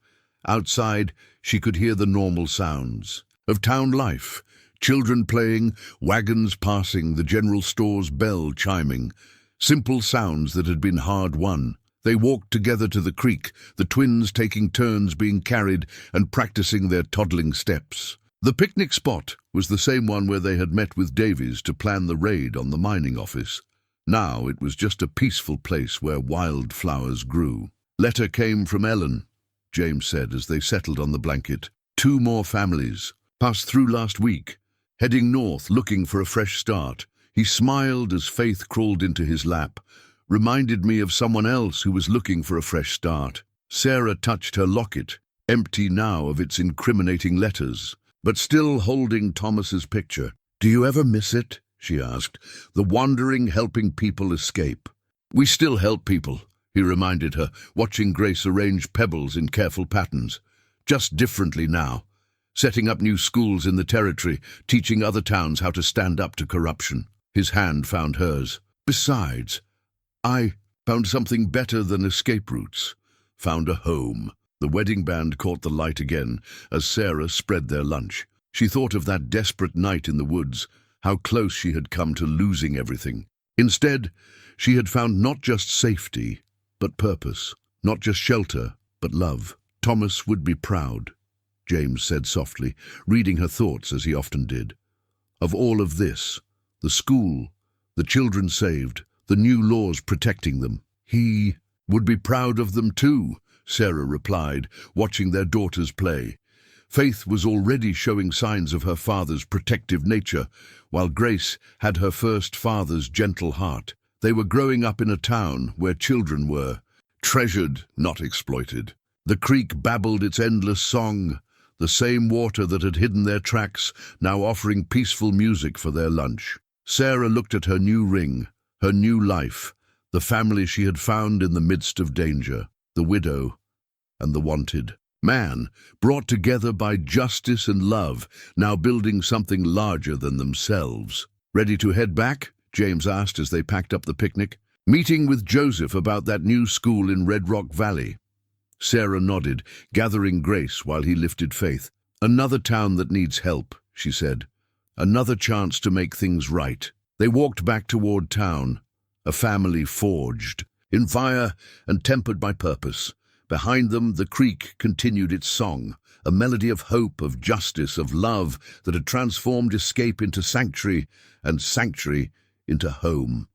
Outside, she could hear the normal sounds of town life. Children playing, wagons passing, the general store's bell chiming. Simple sounds that had been hard-won. They walked together to the creek, the twins taking turns being carried and practicing their toddling steps. The picnic spot was the same one where they had met with Davies to plan the raid on the mining office. Now it was just a peaceful place where wildflowers grew. Letter came from Ellen, James said as they settled on the blanket. 2 more families passed through last week, heading north looking for a fresh start. He smiled as Faith crawled into his lap, reminded me of someone else who was looking for a fresh start. Sarah touched her locket, empty now of its incriminating letters, but still holding Thomas's picture. Do you ever miss it? She asked. The wandering, helping people escape. We still help people, he reminded her, watching Grace arrange pebbles in careful patterns. Just differently now. Setting up new schools in the territory, teaching other towns how to stand up to corruption. His hand found hers. "Besides, I found something better than escape routes. Found a home." The wedding band caught the light again as Sarah spread their lunch. She thought of that desperate night in the woods, how close she had come to losing everything. Instead, she had found not just safety, but purpose. Not just shelter, but love. "Thomas would be proud," James said softly, reading her thoughts as he often did. "Of all of this, the school, the children saved, the new laws protecting them. He would be proud of them too," Sarah replied, watching their daughters play. Faith was already showing signs of her father's protective nature, while Grace had her first father's gentle heart. They were growing up in a town where children were treasured, not exploited. The creek babbled its endless song, the same water that had hidden their tracks, now offering peaceful music for their lunch. Sarah looked at her new ring, her new life, the family she had found in the midst of danger, the widow and the wanted. Man, brought together by justice and love, now building something larger than themselves. "Ready to head back?" James asked as they packed up the picnic. "Meeting with Joseph about that new school in Red Rock Valley." Sarah nodded, gathering Grace while he lifted Faith. "Another town that needs help," she said. "Another chance to make things right." They walked back toward town, a family forged in fire and tempered by purpose. Behind them, the creek continued its song, a melody of hope, of justice, of love that had transformed escape into sanctuary and sanctuary into home.